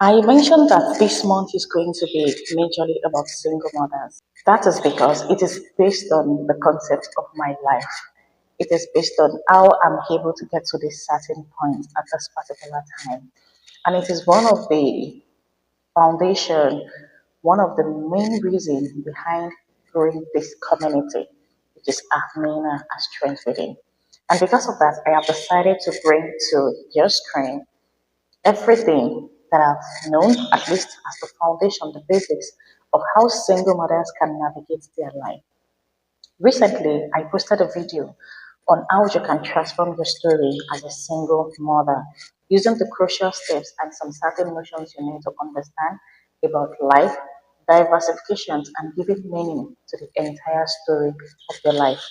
I mentioned that this month is going to be majorly about single mothers. That is because it is based on the concept of my life. It is based on how I'm able to get to this certain point at this particular time. And it is one of the foundation, one of the main reasons behind growing this community, which is A-Meenah as strength within. And because of that, I have decided to bring to your screen everything that I've known, at least as the foundation, the basics of how single mothers can navigate their life. Recently, I posted a video on how you can transform your story as a single mother using the crucial steps and some certain notions you need to understand about life, diversifications, and giving meaning to the entire story of your life.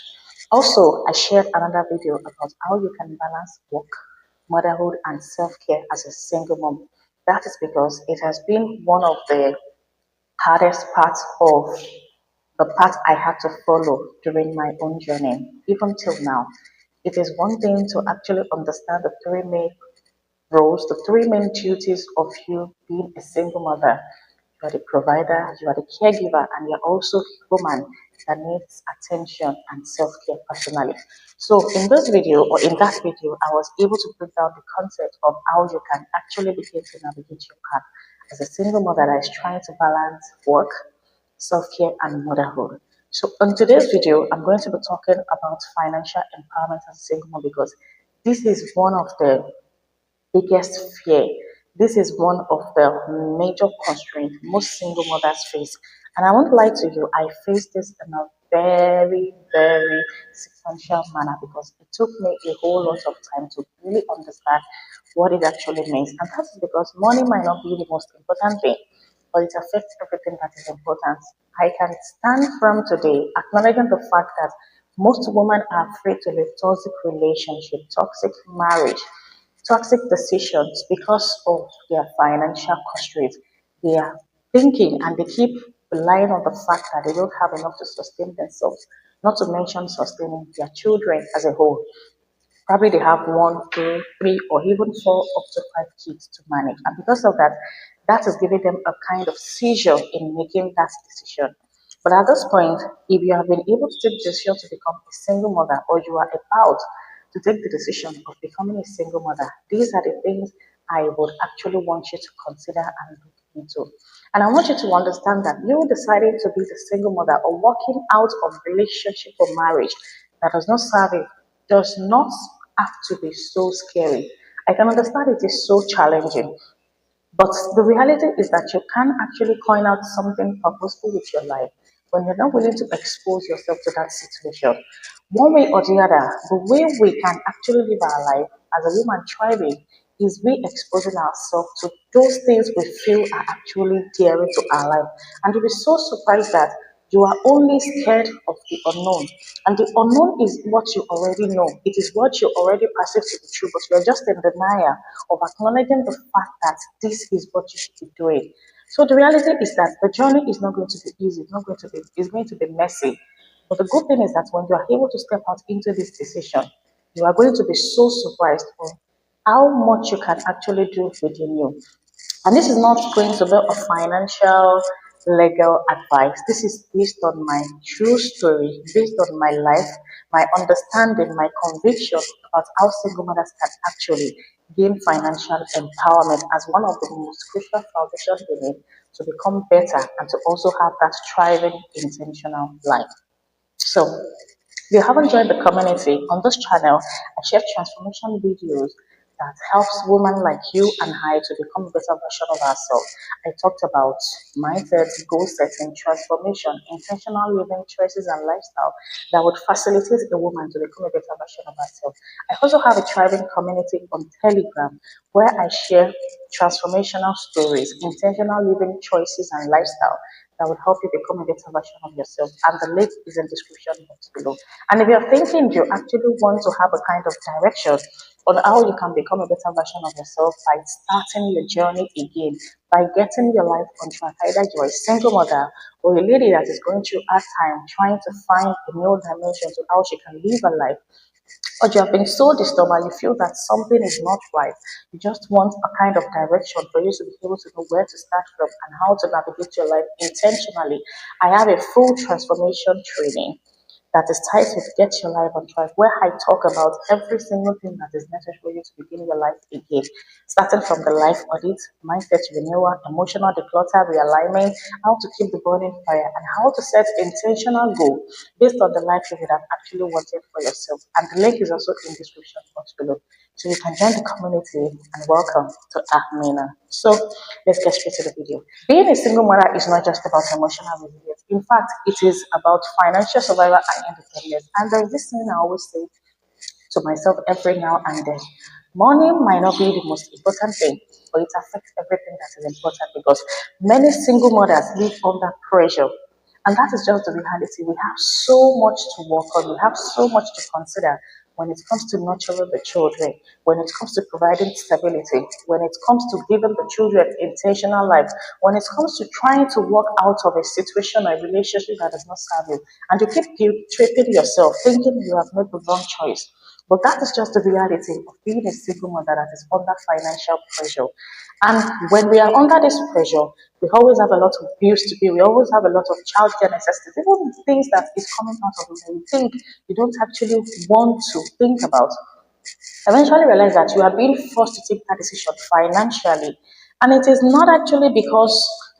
Also, I shared another video about how you can balance work, motherhood, and self care as a single mom. That is because it has been one of the hardest parts of the path I had to follow during my own journey, even till now. It is one thing to actually understand the three main roles, the three main duties of you being a single mother. You are the provider, you are the caregiver, and you're also a woman that needs attention and self-care personally. So in this video or in that video, I was able to break down the concept of how you can actually begin to navigate your path as a single mother that is trying to balance work, self-care, and motherhood. So on today's video, I'm going to be talking about financial empowerment as a single mom because this is one of the biggest fear. This is one of the major constraints most single mothers face. And I won't lie to you, I faced this in a very sequential manner because it took me a whole lot of time to really understand what it actually means. And that's because money might not be the most important thing, but it affects everything that is important. I can stand firm today acknowledging the fact that most women are afraid to leave toxic relationship, toxic marriage, toxic decisions because of their financial constraints. They are thinking and they keep relying on the fact that they don't have enough to sustain themselves, not to mention sustaining their children as a whole. Probably they have one, two, three, or even four up to five kids to manage. And because of that, that is giving them a kind of seizure in making that decision. But at this point, if you have been able to take the decision to become a single mother, or you are about to take the decision of becoming a single mother, these are the things I would actually want you to consider and look into. And I want you to understand that you deciding to be the single mother or walking out of relationship or marriage that does not serve you does not have to be so scary. I can understand it is so challenging, but the reality is that you can actually coin out something purposeful with your life when you're not willing to expose yourself to that situation. One way or the other, the way we can actually live our life as a woman thriving is we exposing ourselves to those things we feel are actually dearer to our life. And you'll be so surprised that you are only scared of the unknown. And the unknown is what you already know. It is what you already perceive to be true, but you're just in denial of acknowledging the fact that this is what you should be doing. So the reality is that the journey is not going to be easy. It's going to be messy. But the good thing is that when you are able to step out into this decision, you are going to be so surprised of how much you can actually do within you. And this is not going to be a financial legal advice. This is based on my true story, based on my life, my understanding, my conviction about how single mothers can actually gain financial empowerment as one of the most crucial foundations we need to become better and to also have that thriving, intentional life. So, if you haven't joined the community on this channel, I share transformation videos that helps women like you and I to become a better version of ourselves. I talked about mindset, goal setting, transformation, intentional living choices, and lifestyle that would facilitate a woman to become a better version of herself. I also have a thriving community on Telegram where I share transformational stories, intentional living choices, and lifestyle that would help you become a better version of yourself. And the link is in the description box below. And if you're thinking you actually want to have a kind of direction on how you can become a better version of yourself by starting your journey again, by getting your life on track, either you're a single mother or a lady that is going through hard time trying to find a new dimension to how she can live her life, or you have been so disturbed and you feel that something is not right, you just want a kind of direction for you to be able to know where to start from and how to navigate your life intentionally, I have a full transformation training that is titled Get Your Life on Track, where I talk about every single thing that is necessary for you to begin your life again, starting from the life audit, mindset renewal, emotional declutter, realignment, how to keep the burning fire, and how to set intentional goals based on the life you would have actually wanted for yourself. And the link is also in the description box below. So you can join the community and welcome to A-Meenah. So let's get straight to the video. Being a single mother is not just about emotional resilience. In fact, it is about financial survival and independence. And there's this thing I always say to myself every now and then. Money might not be the most important thing, but it affects everything that is important because many single mothers live under pressure. And that is just the reality. We have so much to work on, we have so much to consider when it comes to nurturing the children, when it comes to providing stability, when it comes to giving the children intentional life, when it comes to trying to work out of a situation or a relationship that does not serve you, and you keep guilt tripping yourself, thinking you have made the wrong choice. But that is just the reality of being a single mother that is under financial pressure. And when we are under this pressure, we always have a lot of bills to pay. We always have a lot of childcare necessities, even things that is coming out of it that you think you don't actually want to think about. Eventually realize that you are being forced to take that decision financially. And it is not actually because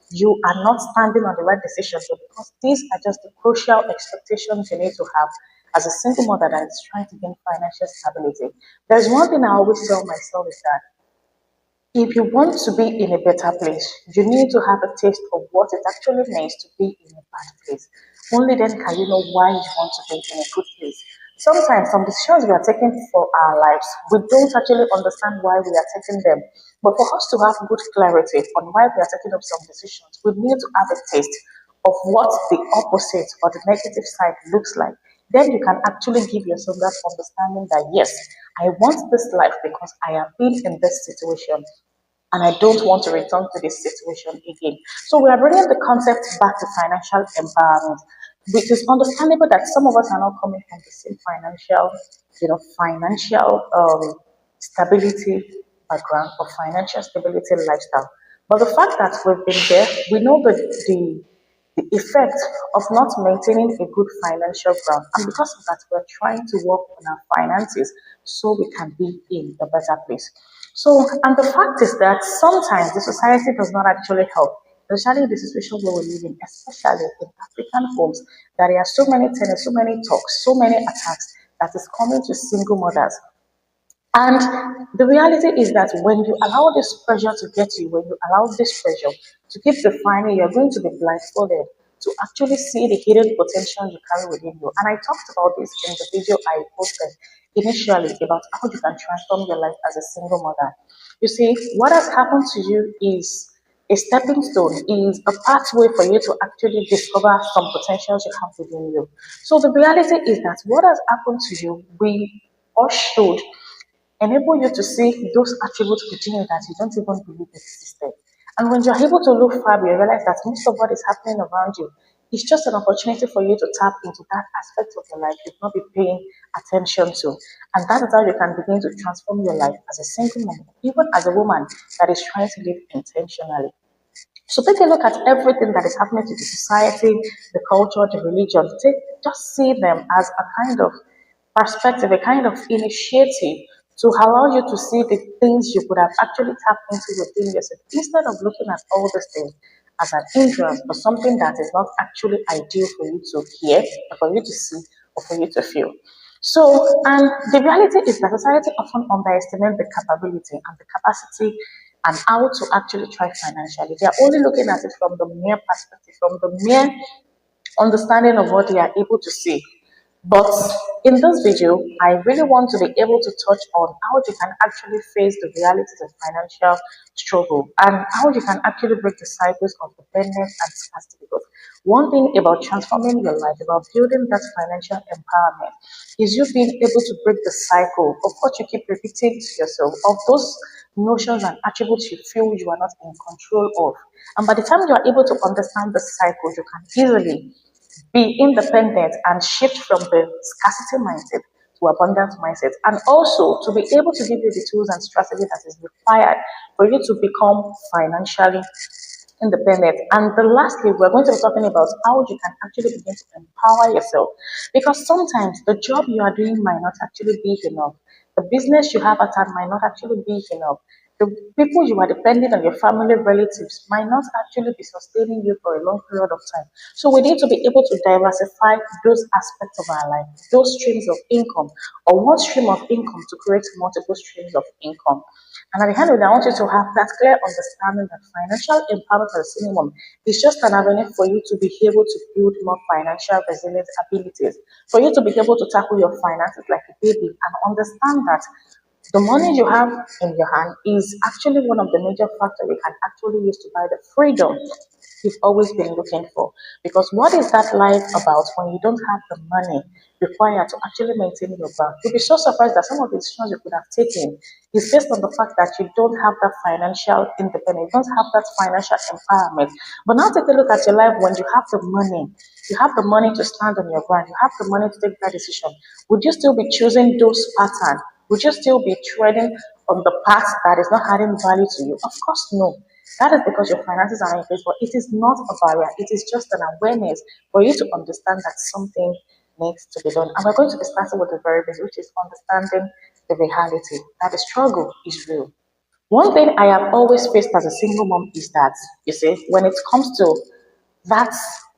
you are not standing on the right decision, but because these are just the crucial expectations you need to have as a single mother that is trying to gain financial stability. There's one thing I always tell myself is that if you want to be in a better place, you need to have a taste of what it actually means to be in a bad place. Only then can you know why you want to be in a good place. Sometimes some decisions we are taking for our lives, we don't actually understand why we are taking them. But for us to have good clarity on why we are taking up some decisions, we need to have a taste of what the opposite or the negative side looks like. Then you can actually give yourself that understanding that yes, I want this life because I have been in this situation and I don't want to return to this situation again. So we are bringing the concept back to financial empowerment, which is understandable that some of us are not coming from the same financial stability background or financial stability lifestyle. But the fact that we've been there, we know the effect of not maintaining a good financial ground. And because of that, we're trying to work on our finances so we can be in a better place. So, and the fact is that sometimes the society does not actually help, especially the situation where we live in, especially in African homes, that there are so many tenants, so many talks, so many attacks that is coming to single mothers. And the reality is that when you allow this pressure to get you, when you allow this pressure to keep defining, you're going to be blindfolded to actually see the hidden potential you carry within you. And I talked about this in the video I posted initially about how you can transform your life as a single mother. You see, what has happened to you is a stepping stone, is a pathway for you to actually discover some potentials you have within you. So the reality is that what has happened to you, we or should enable you to see those attributes within you that you don't even believe existed. And when you're able to look far, you realize that most of what is happening around you is just an opportunity for you to tap into that aspect of your life you've not been paying attention to. And that is how you can begin to transform your life as a single mom, even as a woman that is trying to live intentionally. So take a look at everything that is happening to the society, the culture, the religion. Just see them as a kind of perspective, a kind of initiative to allow you to see the things you could have actually tapped into within yourself instead of looking at all these things as an hindrance or something that is not actually ideal for you to hear or for you to see or for you to feel. So, and the reality is that society often underestimates the capability and the capacity and how to actually thrive financially. They are only looking at it from the mere perspective, from the mere understanding of what they are able to see. But in this video, I really want to be able to touch on how you can actually face the realities of financial struggle and how you can actually break the cycles of dependence and scarcity. Because one thing about transforming your life, about building that financial empowerment, is you being able to break the cycle of what you keep repeating to yourself, of those notions and attributes you feel you are not in control of. And by the time you are able to understand the cycle, you can easily be independent and shift from the scarcity mindset to to abundance mindset, and also to be able to give you the tools and strategy that is required for you to become financially independent. And the lastly, we're going to be talking about how you can actually begin to empower yourself. Because sometimes the job you are doing might not actually be enough. The business you have at hand might not actually be enough. The people you are depending on, your family relatives, might not actually be sustaining you for a long period of time. So we need to be able to diversify those aspects of our life, those streams of income, or one stream of income to create multiple streams of income. And at the end of it, I want you to have that clear understanding that financial empowerment at a minimum is just an avenue for you to be able to build more financial resilient abilities, for you to be able to tackle your finances like a baby and understand that the money you have in your hand is actually one of the major factors we can actually use to buy the freedom you've always been looking for. Because what is that life about when you don't have the money required to actually maintain your bank? You'll be so surprised that some of the decisions you could have taken is based on the fact that you don't have that financial independence, you don't have that financial empowerment. But now take a look at your life when you have the money. You have the money to stand on your ground. You have the money to take that decision. Would you still be choosing those patterns? Would you still be treading on the path that is not adding value to you? Of course, no. That is because your finances are in place, but it is not a barrier. It is just an awareness for you to understand that something needs to be done. And we're going to be starting with the very basic, which is understanding the reality that the struggle is real. One thing I have always faced as a single mom is that, you see, when it comes to that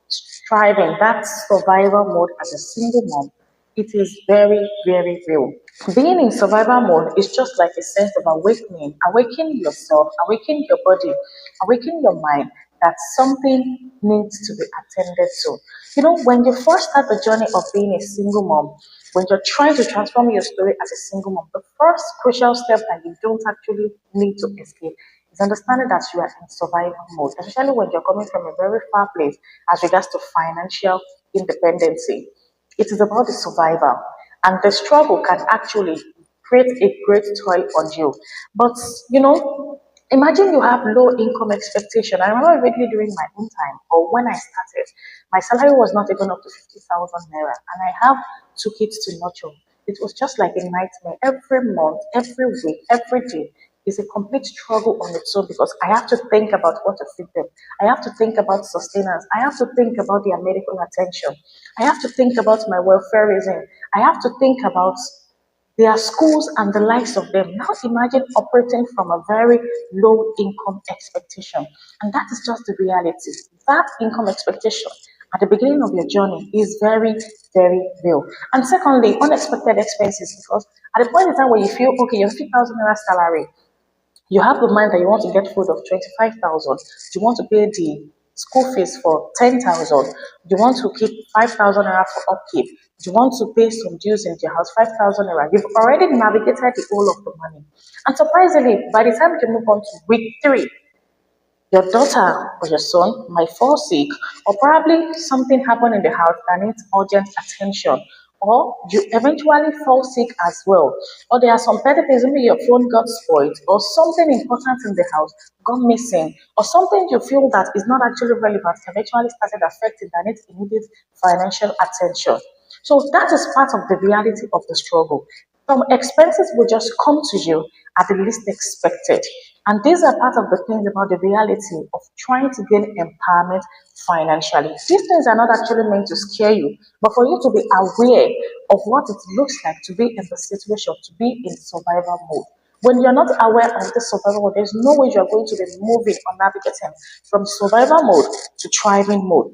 striving, that survival mode as a single mom, it is very, very real. Being in survival mode is just like a sense of awakening, awakening yourself, awakening your body, awakening your mind that something needs to be attended to. You know, when you first start the journey of being a single mom, when you're trying to transform your story as a single mom, the first crucial step that you don't actually need to escape is understanding that you are in survival mode, especially when you're coming from a very far place as regards to financial independency. It is about the survival, and the struggle can actually create a great toll on you. But you know, imagine you have low income expectation. I remember vividly during my own time or when I started, my salary was not even up to 50,000 naira, and I have two kids to nurture. It was just like a nightmare. Every month, every week, every day is a complete struggle on its own because I have to think about what to feed them. I have to think about sustenance. I have to think about their medical attention. I have to think about my welfareism. I have to think about their schools and the likes of them. Now imagine operating from a very low income expectation. And that is just the reality. That income expectation at the beginning of your journey is very, very real. And secondly, unexpected expenses, because at the point in time where you feel, okay, your 50,000 naira salary, you have the mind that you want to get food of 25,000. You want to pay the school fees for 10,000. You want to keep 5,000 naira for upkeep. You want to pay some dues in your house, 5,000 naira. You've already navigated the whole of the money. And surprisingly, by the time you move on to week three, your daughter or your son might fall sick, or probably something happened in the house that needs urgent attention, or you eventually fall sick as well, or there are some petty things, maybe your phone got spoiled, or something important in the house got missing, or something you feel that is not actually relevant eventually started affecting that needs immediate financial attention. So that is part of the reality of the struggle. Some expenses will just come to you at the least expected. And these are part of the things about the reality of trying to gain empowerment financially. These things are not actually meant to scare you, but for you to be aware of what it looks like to be in the situation, to be in survival mode. When you're not aware of the survival mode, there's no way you're going to be moving or navigating from survival mode to thriving mode.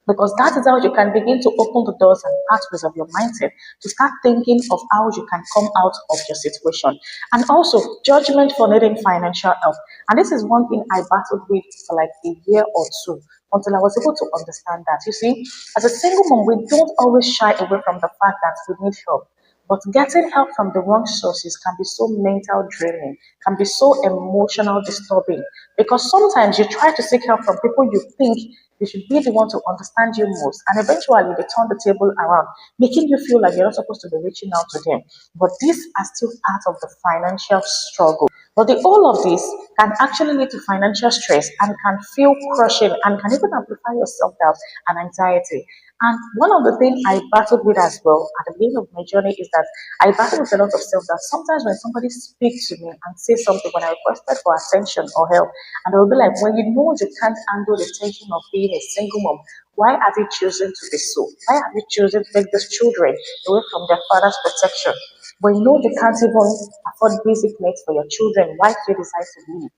Because that is how you can begin to open the doors and pathways of your mindset to start thinking of how you can come out of your situation. And also, judgment for needing financial help. And this is one thing I battled with for like a year or two until I was able to understand that. You see, as a single mom, we don't always shy away from the fact that we need help. But getting help from the wrong sources can be so mental draining, can be so emotional disturbing, Because sometimes you try to seek help from people you think they should be the one to understand you most, and eventually they turn the table around, making you feel like you're not supposed to be reaching out to them. But these are still part of the financial struggle. But the all of this can actually lead to financial stress and can feel crushing and can even amplify your self-doubt and anxiety. And one of the things I battled with as well at the beginning of my journey is that I battle with a lot of self-doubt. Sometimes when somebody speaks to me and says something, when I requested for attention or help, and they'll be like, "When you know you can't handle the tension of being a single mom, why have you chosen to be so? Why have you chosen to take these children away from their father's protection? When you know you can't even afford basic needs for your children, why do you decide to leave?"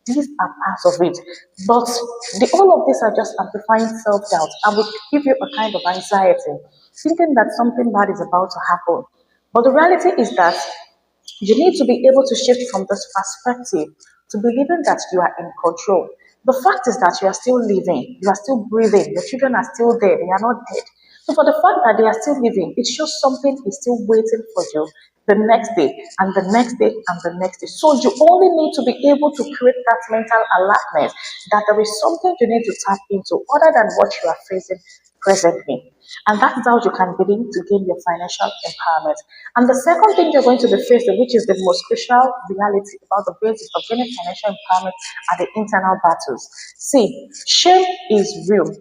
These are parts of it. But all of these are just amplifying self doubt and will give you a kind of anxiety, thinking that something bad is about to happen. But the reality is that you need to be able to shift from this perspective to believing that you are in control. The fact is that you are still living, you are still breathing, your children are still there, they are not dead. So for the fact that they are still living, it shows something is still waiting for you the next day and the next day and the next day. So you only need to be able to create that mental alertness that there is something you need to tap into other than what you are facing presently. And that is how you can begin to gain your financial empowerment. And the second thing you're going to be facing, which is the most crucial reality about the basis of gaining financial empowerment, are the internal battles. See, shame is real.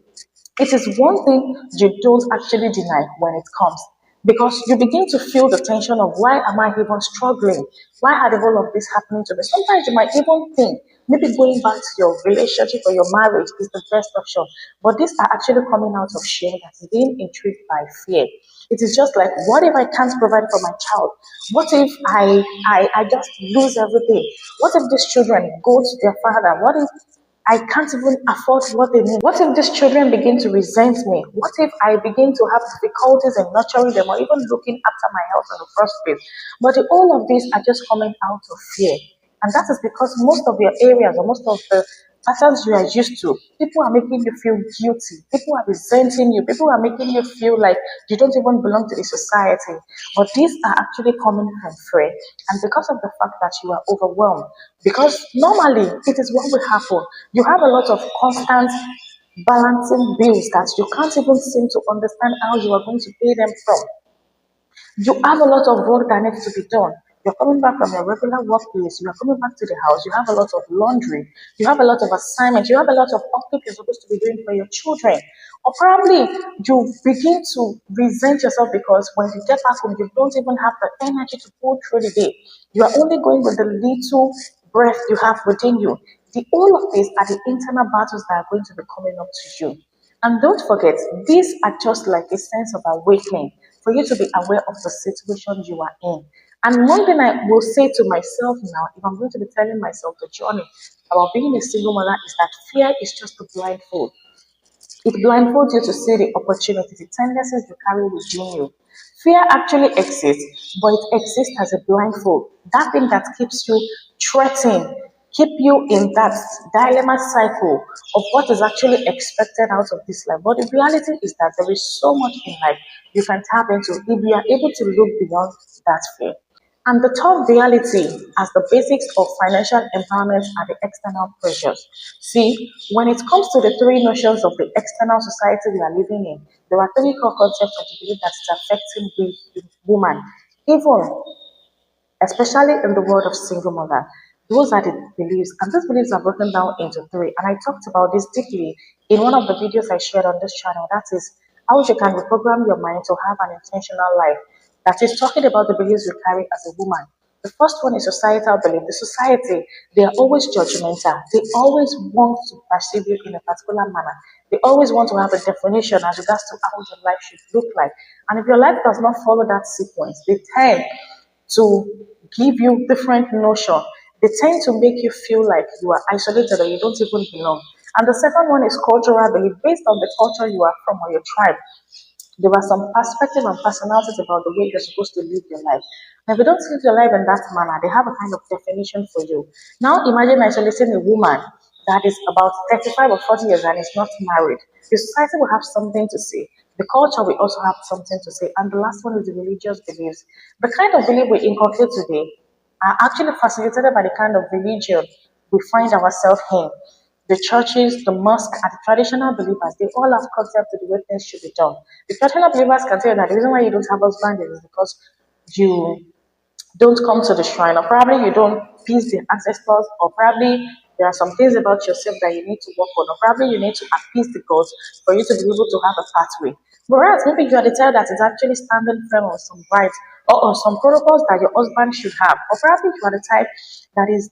It is one thing you don't actually deny when it comes. Because you begin to feel the tension of why am I even struggling? Why are the whole of this happening to me? Sometimes you might even think maybe going back to your relationship or your marriage is the best option. But these are actually coming out of shame that is being intrigued by fear. It is just like, what if I can't provide for my child? What if I just lose everything? What if these children go to their father? What if I can't even afford what they need? What if these children begin to resent me? What if I begin to have difficulties in nurturing them or even looking after my health in the first place? But all of these are just coming out of fear. And that is because most of your areas or most of the patterns you are used to, people are making you feel guilty. People are resenting you. People are making you feel like you don't even belong to the society. But these are actually coming from fear. And because of the fact that you are overwhelmed, because normally it is what will happen. You have a lot of constant balancing bills that you can't even seem to understand how you are going to pay them from. You have a lot of work that needs to be done. You're coming back from your regular workplace, you are coming back to the house, you have a lot of laundry, you have a lot of assignments, you have a lot of upkeep you're supposed to be doing for your children. Or probably you begin to resent yourself because when you get back home, you don't even have the energy to pull through the day. You are only going with the little breath you have within you. All of these are the internal battles that are going to be coming up to you. And don't forget, these are just like a sense of awakening for you to be aware of the situation you are in. And one thing I will say to myself now, if I'm going to be telling myself the journey about being a single mother, is that fear is just a blindfold. It blindfolds you to see the opportunities, the tendencies you carry within you. Fear actually exists, but it exists as a blindfold. That thing that keeps you threatened, keep you in that dilemma cycle of what is actually expected out of this life. But the reality is that there is so much in life you can tap into if you are able to look beyond that fear. And the third reality as the basics of financial empowerment are the external pressures. See, when it comes to the three notions of the external society we are living in, there are three core concepts that you believe that is affecting the woman, even especially in the world of single mother. Those are the beliefs, and these beliefs are broken down into three. And I talked about this deeply in one of the videos I shared on this channel. That is how you can reprogram your mind to have an intentional life. That is talking about the beliefs you carry as a woman. The first one is societal belief. The society, they are always judgmental. They always want to perceive you in a particular manner. They always want to have a definition as regards to how your life should look like. And if your life does not follow that sequence, they tend to give you different notion. They tend to make you feel like you are isolated or you don't even belong. And the second one is cultural belief. Based on the culture you are from or your tribe, there are some perspectives and personalities about the way you're supposed to live your life. And if you don't live your life in that manner, they have a kind of definition for you. Now imagine isolating a woman that is about 35 or 40 years and is not married. The society will have something to say. The culture will also have something to say. And the last one is the religious beliefs. The kind of belief we inculcate today are actually facilitated by the kind of religion we find ourselves in. The churches, the mosque, and the traditional believers, they all have concept of the way things should be done. The traditional believers can tell you that the reason why you don't have husband is because you don't come to the shrine, or probably you don't appease the ancestors, or probably there are some things about yourself that you need to work on, or probably you need to appease the gods for you to be able to have a pathway. Whereas maybe you are the type that is actually standing firm on some rights or on some protocols that your husband should have, or probably you are the type that is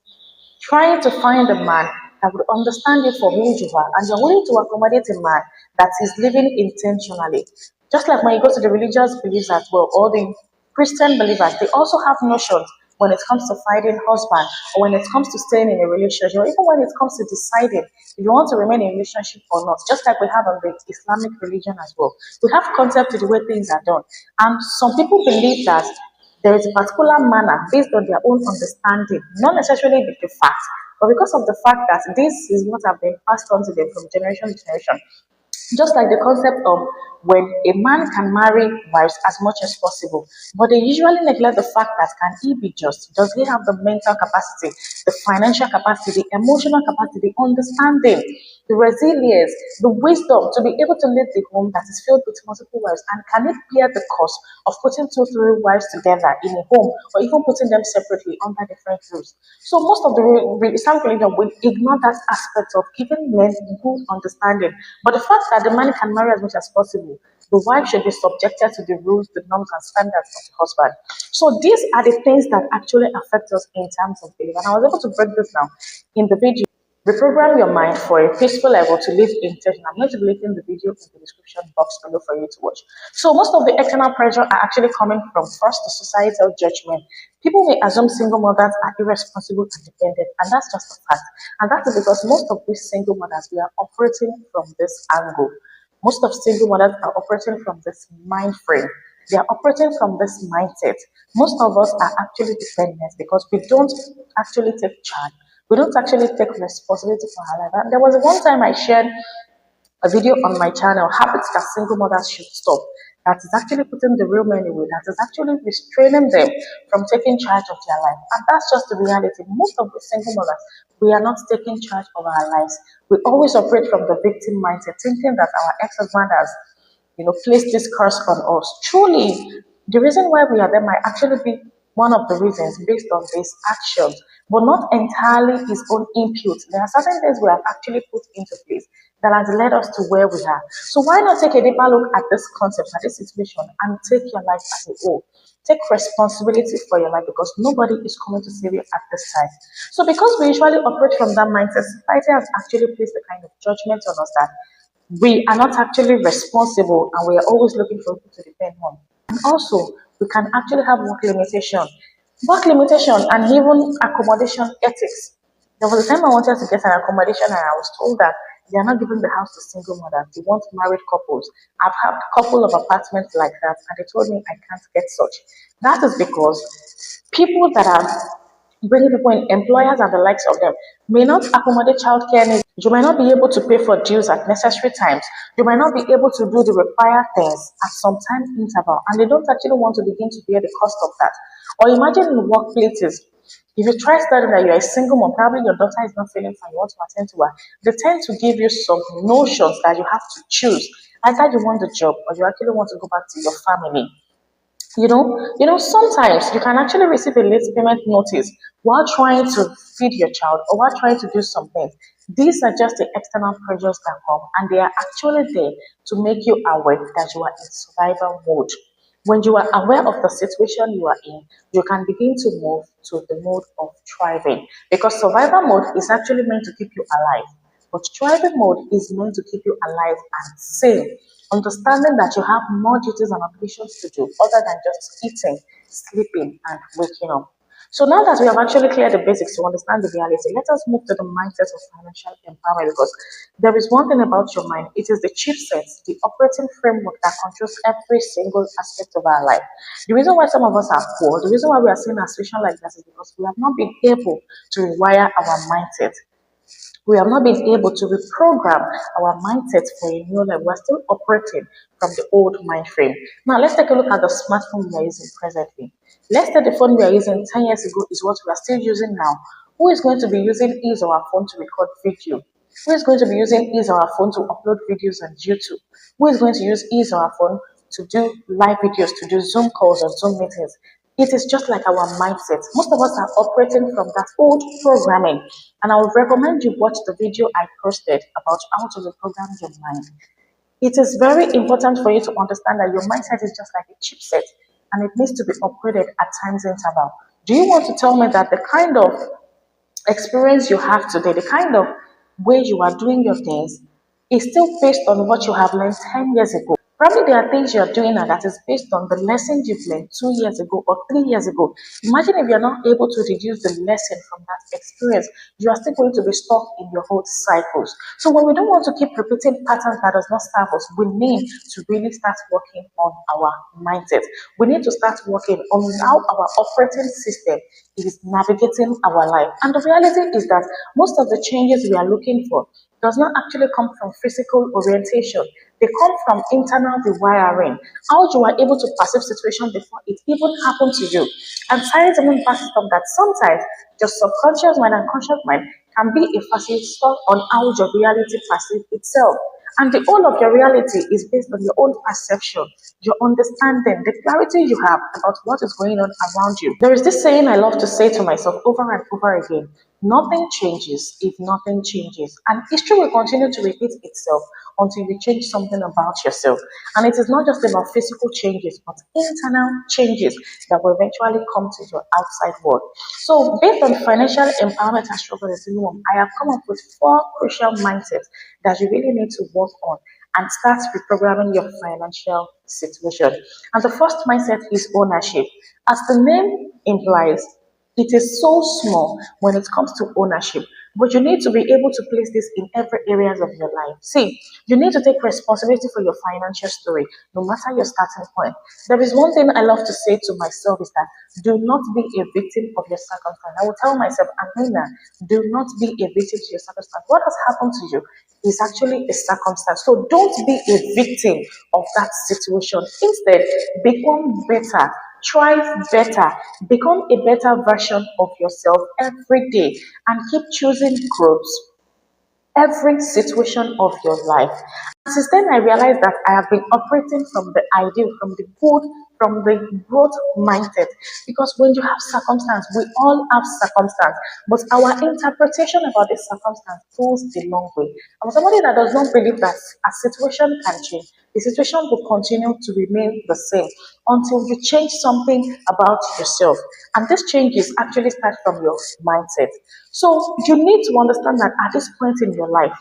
trying to find a man that would understand you for who you are, and you're willing to accommodate a man that is living intentionally. Just like when you go to the religious beliefs as well, or the Christian believers, they also have notions when it comes to finding husband, or when it comes to staying in a relationship, or even when it comes to deciding if you want to remain in a relationship or not. Just like we have on the Islamic religion as well, we have concept to the way things are done, and some people believe that there is a particular manner based on their own understanding, not necessarily with the fact, but because of the fact that this is what have been passed on to them from generation to generation. Just like the concept of when a man can marry wives as much as possible, but they usually neglect the fact that can he be just? Does he have the mental capacity, the financial capacity, the emotional capacity, the understanding, the resilience, the wisdom to be able to lead the home that is filled with multiple wives? And can it bear the cost of putting two, three wives together in a home, or even putting them separately under different roofs? So most of the Islamic religion will ignore that aspect of giving men good understanding. But the fact that the man can marry as much as possible, the wife should be subjected to the rules, the norms, and standards of the husband. So these are the things that actually affect us in terms of belief. And I was able to break this down in the video. Reprogram your mind for a peaceful level to live intention. I'm going to be linking the video in the description box below for you to watch. So most of the external pressure are actually coming from first the societal judgment. People may assume single mothers are irresponsible and dependent, and that's just a fact. And that is because most of these single mothers, we are operating from this angle. Most of single mothers are operating from this mind frame. They are operating from this mindset. Most of us are actually dependent because we don't actually take charge. We don't actually take responsibility for our life. And there was one time I shared a video on my channel, habits that single mothers should stop. That is actually putting the real men away. That is actually restraining them from taking charge of their life. And that's just the reality. Most of the single mothers, we are not taking charge of our lives. We always operate from the victim mindset, thinking that our ex-husband has place this curse on us. Truly, the reason why we are there might actually be one of the reasons based on these actions, but not entirely his own input. There are certain things we have actually put into place that has led us to where we are. So why not take a deeper look at this concept, at this situation, and take your life as a whole? Take responsibility for your life because nobody is coming to save you at this time. So because we usually operate from that mindset, society has actually placed the kind of judgment on us that we are not actually responsible and we are always looking for people to depend on. And also, we can actually have work limitation, and even accommodation ethics. There was a time I wanted to get an accommodation and I was told that they are not giving the house to single mothers. They want married couples. I've had a couple of apartments like that and they told me I can't get such. That is because people that are bringing people in, employers and the likes of them, may not accommodate childcare needs. You might not be able to pay for dues at necessary times. You might not be able to do the required things at some time interval, and they don't actually want to begin to bear the cost of that. Or imagine in workplaces, if you try studying that you're a single mom, probably your daughter is not feeling fine, you want to attend to her, they tend to give you some notions that you have to choose. Either you want the job or you actually want to go back to your family. Sometimes you can actually receive a late payment notice while trying to feed your child or while trying to do something. These are just the external pressures that come, and they are actually there to make you aware that you are in survival mode. When you are aware of the situation you are in, you can begin to move to the mode of thriving, because survival mode is actually meant to keep you alive. But thriving mode is meant to keep you alive and sane, understanding that you have more duties and obligations to do other than just eating, sleeping, and waking up. So now that we have actually cleared the basics to understand the reality, let us move to the mindset of financial empowerment, because there is one thing about your mind. It is the chipset, the operating framework that controls every single aspect of our life. The reason why some of us are poor, the reason why we are seeing a situation like that is because we have not been able to rewire our mindset. We have not been able to reprogram our mindset for a new life. We're still operating from the old mind frame. Now, let's take a look at the smartphone we are using presently. Let's say the phone we are using 10 years ago is what we are still using now. Who is going to be using his or her phone to record video? Who is going to be using his or her phone to upload videos on YouTube? Who is going to use his or her phone to do live videos, to do Zoom calls or Zoom meetings? It is just like our mindset. Most of us are operating from that old programming. And I would recommend you watch the video I posted about how to reprogram your mind. It is very important for you to understand that your mindset is just like a chipset and it needs to be upgraded at times interval. Do you want to tell me that the kind of experience you have today, the kind of way you are doing your things, is still based on what you have learned 10 years ago? Probably there are things you're doing now that is based on the lessons you've learned 2 years ago or 3 years ago. Imagine if you're not able to reduce the lesson from that experience, you are still going to be stuck in your old cycles. So when we don't want to keep repeating patterns that does not serve us, we need to really start working on our mindset. We need to start working on how our operating system is navigating our life. And the reality is that most of the changes we are looking for does not actually come from physical orientation. They come from internal rewiring. How you are able to perceive situation before it even happened to you. And science even backs it up that sometimes your subconscious mind and conscious mind can be a facilitator on how your reality perceives itself. And the whole of your reality is based on your own perception, your understanding, the clarity you have about what is going on around you. There is this saying I love to say to myself over and over again: nothing changes if nothing changes. And history will continue to repeat itself until you change something about yourself. And it is not just about physical changes, but internal changes that will eventually come to your outside world. So, based on financial empowerment and struggle as a woman, I have come up with 4 crucial mindsets that you really need to work on and start reprogramming your financial situation. And the first mindset is ownership. As the name implies, it is so small when it comes to ownership, but you need to be able to place this in every areas of your life. See, you need to take responsibility for your financial story, no matter your starting point. There is one thing I love to say to myself is that do not be a victim of your circumstance. I will tell myself, A-Meenah, do not be a victim to your circumstance. What has happened to you is actually a circumstance. So don't be a victim of that situation. Instead, become better. Try better, become a better version of yourself every day, and keep choosing growth every situation of your life. And since then, I realized that I have been operating from the ideal, from the good, from the growth mindset. Because when you have circumstance, we all have circumstance, but our interpretation about this circumstance goes a long way. I'm somebody that does not believe that a situation can change. The situation will continue to remain the same until you change something about yourself. And this changes actually start from your mindset. So you need to understand that at this point in your life,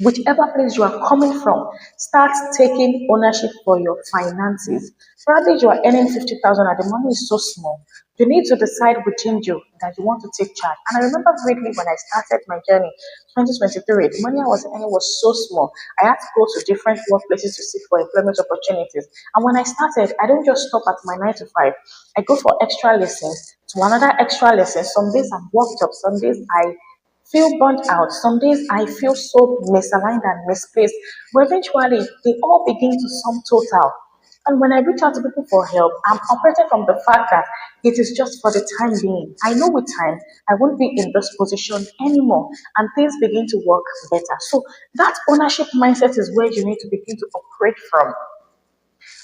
whichever place you are coming from, start taking ownership for your finances. Probably you are earning 50,000 and the money is so small. You need to decide within you that you want to take charge. And I remember vividly when I started my journey, 2023, the money I was earning was so small. I had to go to different workplaces to seek for employment opportunities. And when I started, I don't just stop at my 9 to 5. I go for extra lessons to another extra lesson. Some days I'm worked up, some days I feel burnt out. Some days I feel so misaligned and misplaced. But eventually, they all begin to sum total. And when I reach out to people for help, I'm operating from the fact that it is just for the time being. I know with time, I won't be in this position anymore, and things begin to work better. So that ownership mindset is where you need to begin to operate from.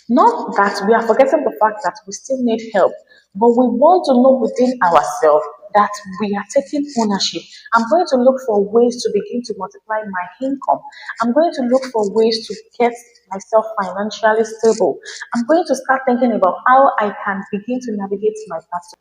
Not that we are forgetting the fact that we still need help, but we want to know within ourselves that we are taking ownership. I'm going to look for ways to begin to multiply my income. I'm going to look for ways to get myself financially stable. I'm going to start thinking about how I can begin to navigate my path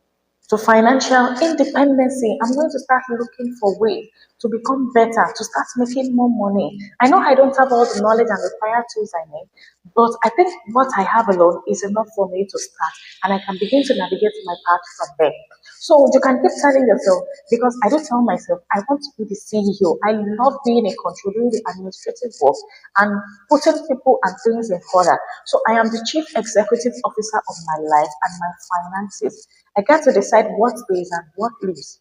to financial independency. I'm going to start looking for ways to become better, to start making more money. I know I don't have all the knowledge and required tools I need, but I think what I have alone is enough for me to start, and I can begin to navigate my path from there. So you can keep telling yourself, because I do tell myself, I want to be the CEO. I love being in control, doing the administrative work, and putting people and things in order. So I am the chief executive officer of my life and my finances. I get to decide what stays and what leaves.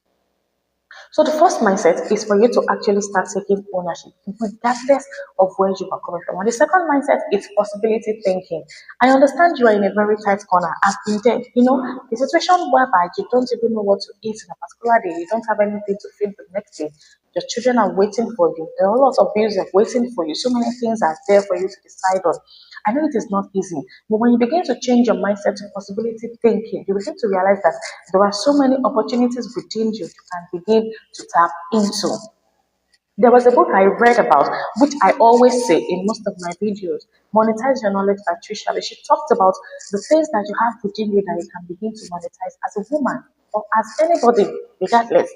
So the first mindset is for you to actually start taking ownership, regardless of where you are coming from. And the second mindset is possibility thinking. I understand you are in a very tight corner. I've been there. The situation whereby you don't even know what to eat in a particular day, you don't have anything to feed the next day. Your children are waiting for you. There are lots of bills are waiting for you. So many things are there for you to decide on. I know it is not easy, but when you begin to change your mindset to possibility thinking, you begin to realize that there are so many opportunities within you can begin to tap into. There was a book I read about, which I always say in most of my videos, Monetize Your Knowledge by Trisha. She talked about the things that you have within you that you can begin to monetize as a woman or as anybody, regardless.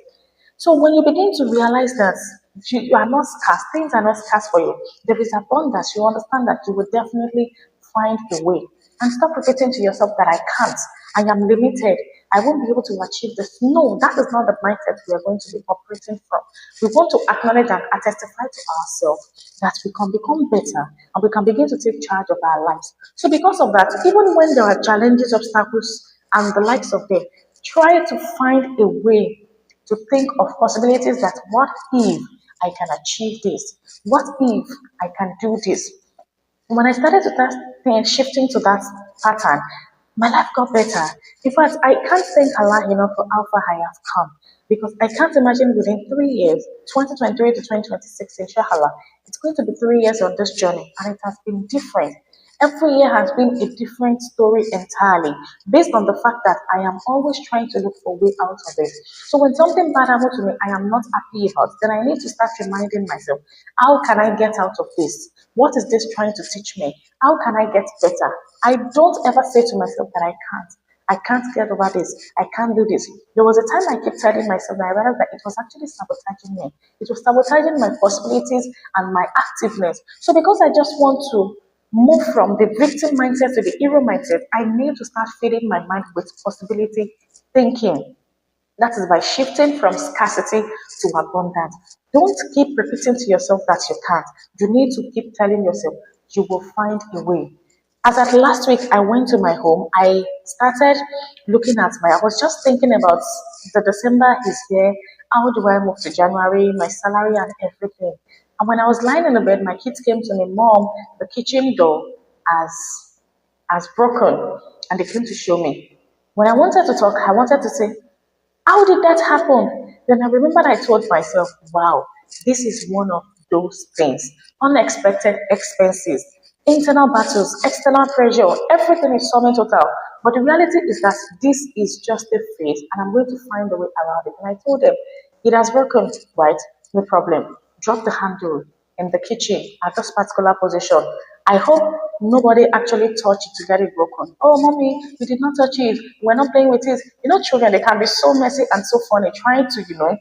So when you begin to realize that you are not scarce, things are not scarce for you, there is abundance, you understand that you will definitely find a way. And stop repeating to yourself that I can't, I am limited, I won't be able to achieve this. No, that is not the mindset we are going to be operating from. We want to acknowledge and testify to ourselves that we can become better and we can begin to take charge of our lives. So because of that, even when there are challenges, obstacles, and the likes of them, try to find a way to think of possibilities that what if I can achieve this? What if I can do this? When I started to start shifting to that pattern, my life got better. In fact, I can't thank Allah enough for how far I have come because I can't imagine within 3 years, 2023 to 2026, inshallah, it's going to be 3 years on this journey and it has been different. Every year has been a different story entirely, based on the fact that I am always trying to look for a way out of it. So when something bad happens to me, I am not happy about, then I need to start reminding myself, how can I get out of this? What is this trying to teach me? How can I get better? I don't ever say to myself that I can't. I can't get over this. I can't do this. There was a time I kept telling myself that I realized that it was actually sabotaging me. It was sabotaging my possibilities and my activeness. So because I just want to move from the victim mindset to the hero mindset, I need to start feeding my mind with possibility thinking. That is by shifting from scarcity to abundance. Don't keep repeating to yourself that you can't. You need to keep telling yourself you will find a way. As at last week, I went to my home. I started looking at I was just thinking about the December is here. How do I move to January, my salary and everything. And when I was lying in the bed, my kids came to me, Mom, the kitchen door has broken. And they came to show me. When I wanted to talk, I wanted to say, how did that happen? Then I remembered I told myself, wow, this is one of those things. Unexpected expenses, internal battles, external pressure, everything is summing total. But the reality is that this is just a phase and I'm going to find a way around it. And I told them, it has broken, right? No problem. Drop the handle in the kitchen at this particular position. I hope nobody actually touched it to get it broken. Oh, mommy, you did not touch it. We're not playing with it. Children, they can be so messy and so funny, trying to,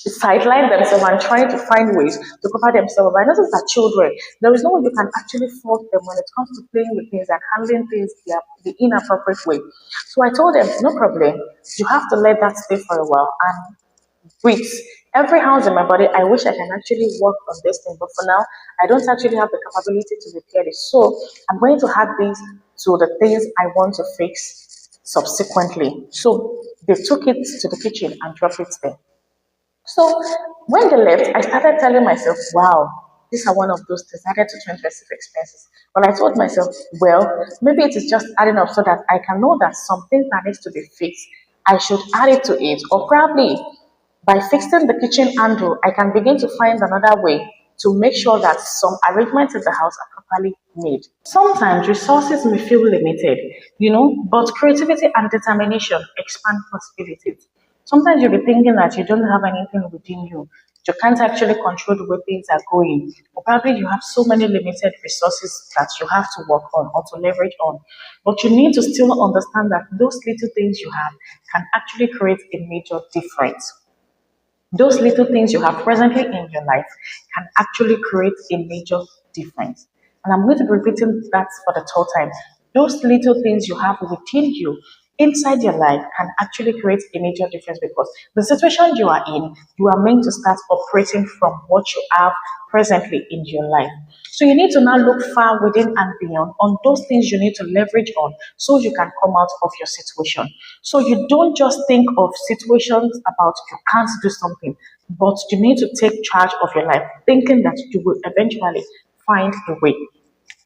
sideline themselves and trying to find ways to cover themselves. I notice that children, there is no way you can actually fault them when it comes to playing with things and handling things the inappropriate way. So I told them, no problem. You have to let that stay for a while and with every ounce in my body, I wish I can actually work on this thing, but for now, I don't actually have the capability to repair it. So I'm going to add these to the things I want to fix subsequently. So they took it to the kitchen and dropped it there. So when they left, I started telling myself, wow, these are one of those decided to change excessive expenses. But I told myself, well, maybe it is just adding up so that I can know that something that needs to be fixed, I should add it to it. Or probably by fixing the kitchen handle, I can begin to find another way to make sure that some arrangements in the house are properly made. Sometimes resources may feel limited, but creativity and determination expand possibilities. Sometimes you'll be thinking that you don't have anything within you. You can't actually control the way things are going. Or probably you have so many limited resources that you have to work on or to leverage on. But you need to still understand that those little things you have can actually create a major difference. Those little things you have presently in your life can actually create a major difference. And I'm going to be repeating that for the third time. Those little things you have within you inside your life can actually create a major difference because the situation you are in, you are meant to start operating from what you have presently in your life. So you need to now look far within and beyond on those things you need to leverage on so you can come out of your situation. So you don't just think of situations about you can't do something, but you need to take charge of your life, thinking that you will eventually find a way.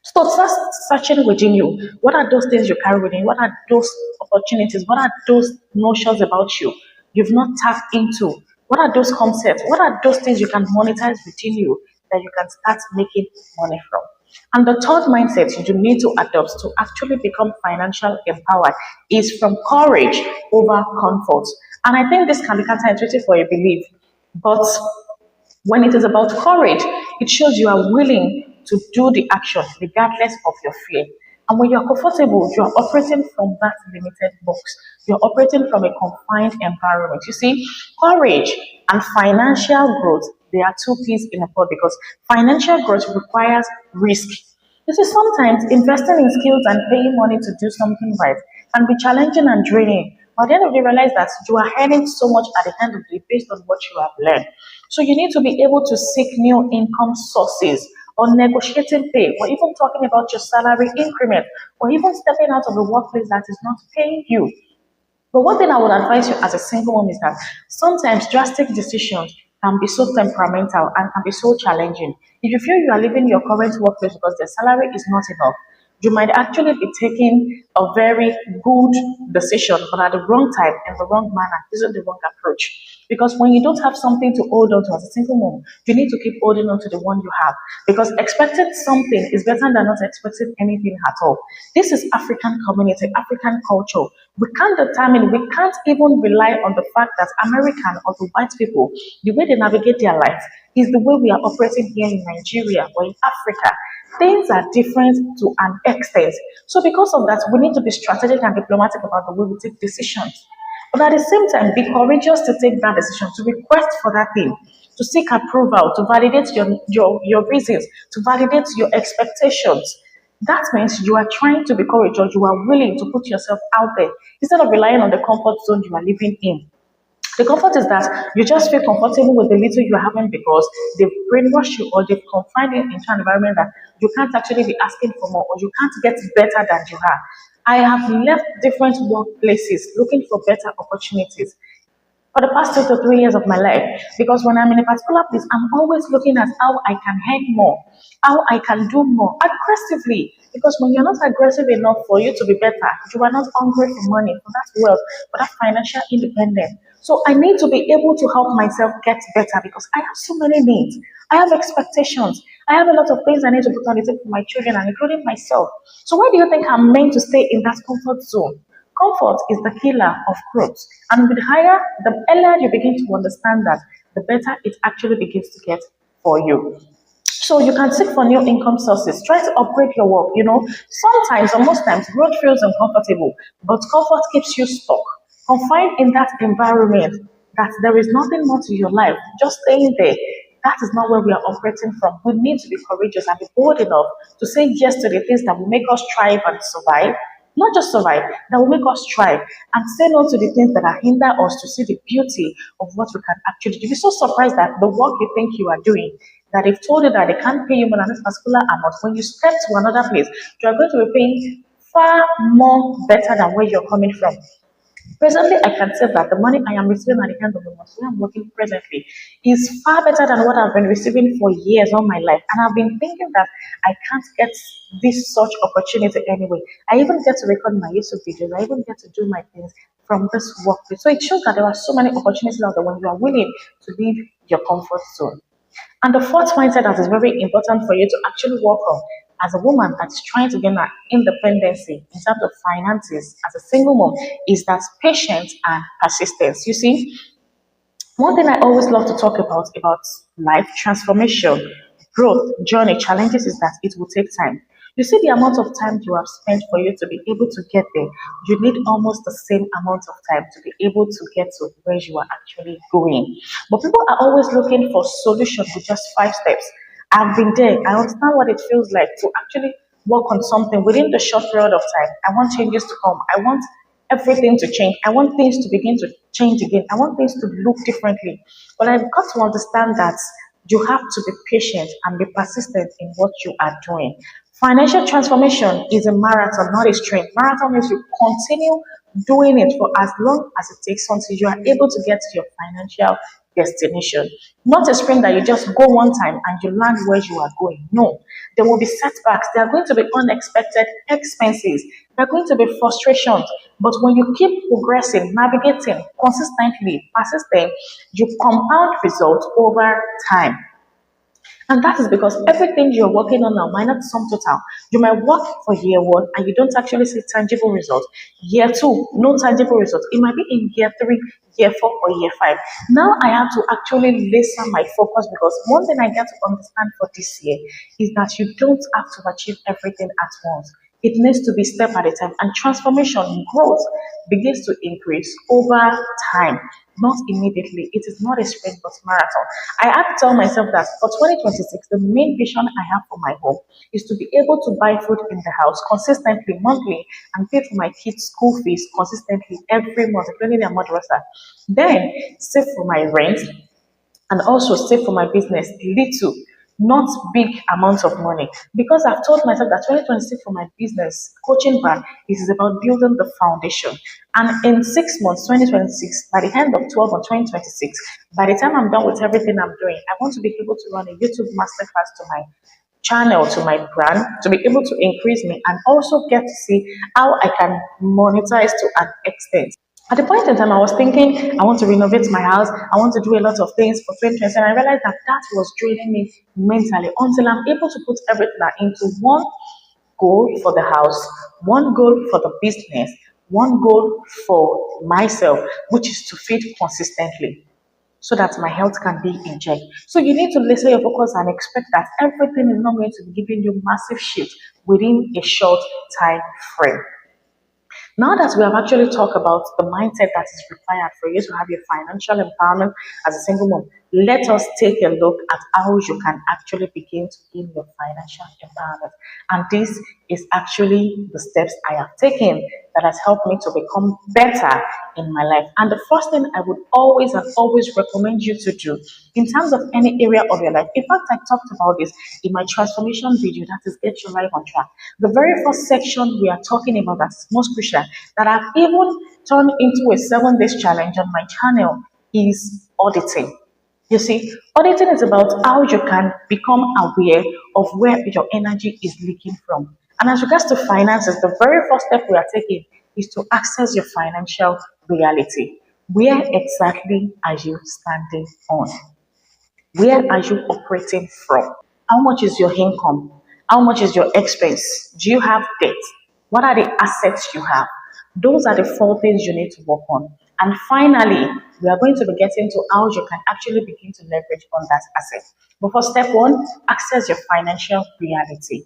So start searching within you. What are those things you carry within? What are those opportunities? What are those notions about you you've not tapped into? What are those concepts? What are those things you can monetize within you that you can start making money from? And the third mindset you need to adopt to actually become financial empowered is from courage over comfort. And I think this can be counterintuitive for a belief, but when it is about courage, it shows you are willing to do the action regardless of your fear. And when you're comfortable, you're operating from that limited box. You're operating from a confined environment. You see, courage and financial growth, they are two peas in a pod because financial growth requires risk. You see, sometimes investing in skills and paying money to do something right can be challenging and draining. But at the end of the day, realize that you are earning so much at the end of the day based on what you have learned. So you need to be able to seek new income sources or negotiating pay, or even talking about your salary increment, or even stepping out of a workplace that is not paying you. But one thing I would advise you as a single mom is that sometimes drastic decisions can be so temperamental and can be so challenging. If you feel you are leaving your current workplace because the salary is not enough, you might actually be taking a very good decision, but at the wrong time and the wrong manner, using the wrong approach. Because when you don't have something to hold on to as a single mom, you need to keep holding on to the one you have. Because expecting something is better than not expecting anything at all. This is African community, African culture. We can't determine, we can't even rely on the fact that American or the white people, the way they navigate their life is the way we are operating here in Nigeria or in Africa. Things are different to an extent. So because of that, we need to be strategic and diplomatic about the way we take decisions. But at the same time, be courageous to take that decision, to request for that thing, to seek approval, to validate your reasons, to validate your expectations. That means you are trying to be courageous, you are willing to put yourself out there instead of relying on the comfort zone you are living in. The comfort is that you just feel comfortable with the little you're having because they've brainwashed you or they've confined you into an environment that you can't actually be asking for more or you can't get better than you are. I have left different workplaces looking for better opportunities for the past 2 to 3 years of my life. Because when I'm in a particular place, I'm always looking at how I can earn more, how I can do more aggressively. Because when you're not aggressive enough for you to be better, you are not hungry for money, for that wealth, for that financial independence. So I need to be able to help myself get better because I have so many needs. I have expectations. I have a lot of things I need to put on the table for my children and including myself. So why do you think I'm meant to stay in that comfort zone? Comfort is the killer of growth. And the earlier you begin to understand that, the better it actually begins to get for you. So you can seek for new income sources. Try to upgrade your work. Sometimes or most times growth feels uncomfortable, but comfort keeps you stuck, confined in that environment that there is nothing more to your life. Just staying there. That is not where we are operating from. We need to be courageous and be bold enough to say yes to the things that will make us thrive and survive, not just survive, that will make us thrive, and say no to the things that are hinder us to see the beauty of what we can actually do. You'll be so surprised that the work you think you are doing, that they've told you that they can't pay you more than this particular amount. When you step to another place, you are going to be paying far more better than where you're coming from. Presently, I can say that the money I am receiving at the end of the month where I'm working presently is far better than what I've been receiving for years all my life. And I've been thinking that I can't get this such opportunity anyway. I even get to record my YouTube videos. I even get to do my things from this workplace. So it shows that there are so many opportunities out there when you are willing to leave your comfort zone. And the fourth mindset that is very important for you to actually work on as a woman that's trying to gain her independency in terms of finances as a single mom is that patience and persistence. You see, one thing I always love to talk about life transformation, growth, journey, challenges is that it will take time. You see, the amount of time you have spent for you to be able to get there, you need almost the same amount of time to be able to get to where you are actually going. But people are always looking for solutions with just 5 steps. I've been there. I understand what it feels like to actually work on something within the short period of time. I want changes to come. I want everything to change. I want things to begin to change again. I want things to look differently. But I've got to understand that you have to be patient and be persistent in what you are doing. Financial transformation is a marathon, not a sprint. Marathon means you continue doing it for as long as it takes until you are able to get to your financial destination. Not a sprint that you just go one time and you land where you are going. No, there will be setbacks. There are going to be unexpected expenses. There are going to be frustrations. But when you keep progressing, navigating consistently, persistent, you compound results over time. And that is because everything you're working on now might not sum total. You might work for year one and you don't actually see tangible results. Year two, no tangible results. It might be in year three, year four, or year five. Now I have to actually lessen my focus because one thing I get to understand for this year is that you don't have to achieve everything at once. It needs to be step at a time, and transformation, growth begins to increase over time, not immediately. It is not a sprint but marathon. I have to tell myself that for 2026, the main vision I have for my home is to be able to buy food in the house consistently monthly and pay for my kids' school fees consistently every month, including their madrasa. Then save for my rent and also save for my business little, not big amounts of money. Because I've told myself that 2026 for my business coaching brand is about building the foundation. And in 6 months, 2026, by the end of 12 or 2026, by the time I'm done with everything I'm doing, I want to be able to run a YouTube masterclass to my channel, to my brand, to be able to increase me and also get to see how I can monetize to an extent. At the point in time, I was thinking, I want to renovate my house. I want to do a lot of things for 2020. And I realized that that was draining me mentally until I'm able to put everything into one goal for the house, one goal for the business, one goal for myself, which is to feed consistently so that my health can be in check. So you need to listen your focus and expect that everything is not going to be giving you massive shift within a short time frame. Now that we have actually talked about the mindset that is required for you to have your financial empowerment as a single mom, let us take a look at how you can actually begin to gain your financial empowerment. And this is actually the steps I have taken that has helped me to become better in my life. And the first thing I would always and always recommend you to do in terms of any area of your life, in fact, I talked about this in my transformation video, that is Get Your Life on Track. The very first section we are talking about that is most crucial, that I've even turned into a 7 days challenge on my channel, is auditing. You see, auditing is about how you can become aware of where your energy is leaking from. And as regards to finances, the very first step we are taking is to access your financial reality. Where exactly are you standing on? Where are you operating from? How much is your income? How much is your expense? Do you have debt? What are the assets you have? Those are the four things you need to work on. And finally, we are going to be getting to how you can actually begin to leverage on that asset. But for step one, access your financial reality.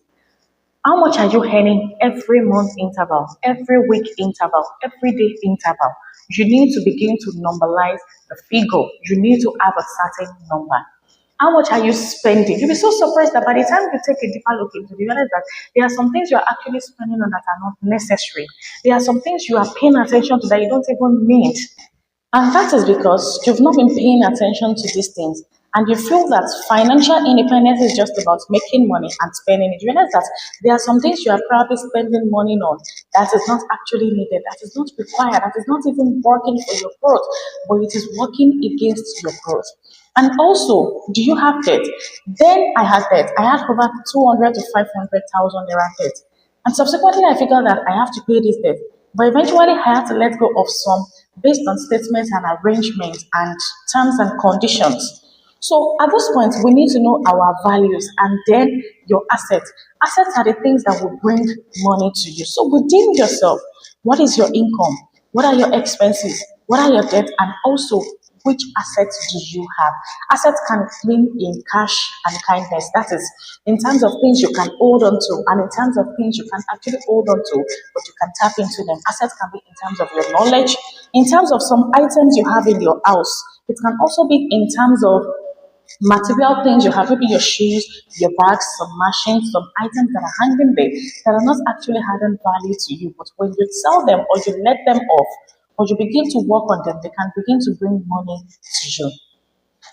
How much are you earning every month interval, every week interval, every day interval? You need to begin to normalize the figure. You need to have a certain number. How much are you spending? You'll be so surprised that by the time you take a deeper look into it, you realize that there are some things you are actually spending on that are not necessary. There are some things you are paying attention to that you don't even need. And that is because you've not been paying attention to these things. And you feel that financial independence is just about making money and spending it. You realize that there are some things you are probably spending money on that is not actually needed, that is not required, that is not even working for your growth, but it is working against your growth. And also, do you have debt? Then I had debt. I had over 200 to 500,000 naira debt. And subsequently, I figured that I have to pay this debt. But eventually, I had to let go of some based on statements and arrangements and terms and conditions. So at this point, we need to know our values and then your assets. Assets are the things that will bring money to you. So within yourself, what is your income? What are your expenses? What are your debts? And also, which assets do you have? Assets can mean in cash and kindness. That is, in terms of things you can hold on to, and in terms of things you can actually hold on to, but you can tap into them. Assets can be in terms of your knowledge, in terms of some items you have in your house. It can also be in terms of Material things you have, maybe your shoes, your bags, some machines, some items that are hanging there that are not actually adding value to you. But when you sell them or you let them off or you begin to work on them, they can begin to bring money to you.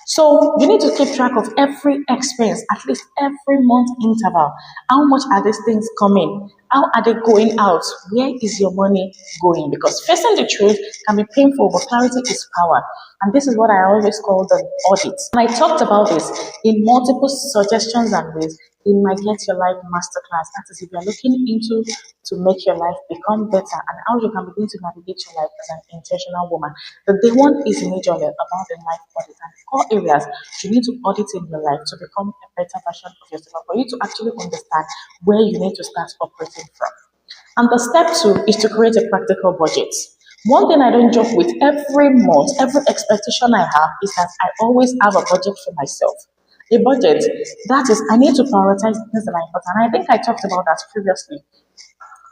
So you need to keep track of every expense, at least every month interval. How much are these things coming? How are they going out? Where is your money going? Because facing the truth can be painful, but clarity is power. And this is what I always call the audit. And I talked about this in multiple suggestions and ways in my Get Your Life Masterclass. That is, if you're looking into to make your life become better and how you can begin to navigate your life as an intentional woman. The day one is majorly about the life audit and core areas you need to audit in your life to become a better version of yourself, for you to actually understand where you need to start operating from. And the step two is to create a practical budget. One thing I don't joke with every month, every expectation I have is that I always have a budget for myself. A budget, that is, I need to prioritize things that are important. And I think I talked about that previously.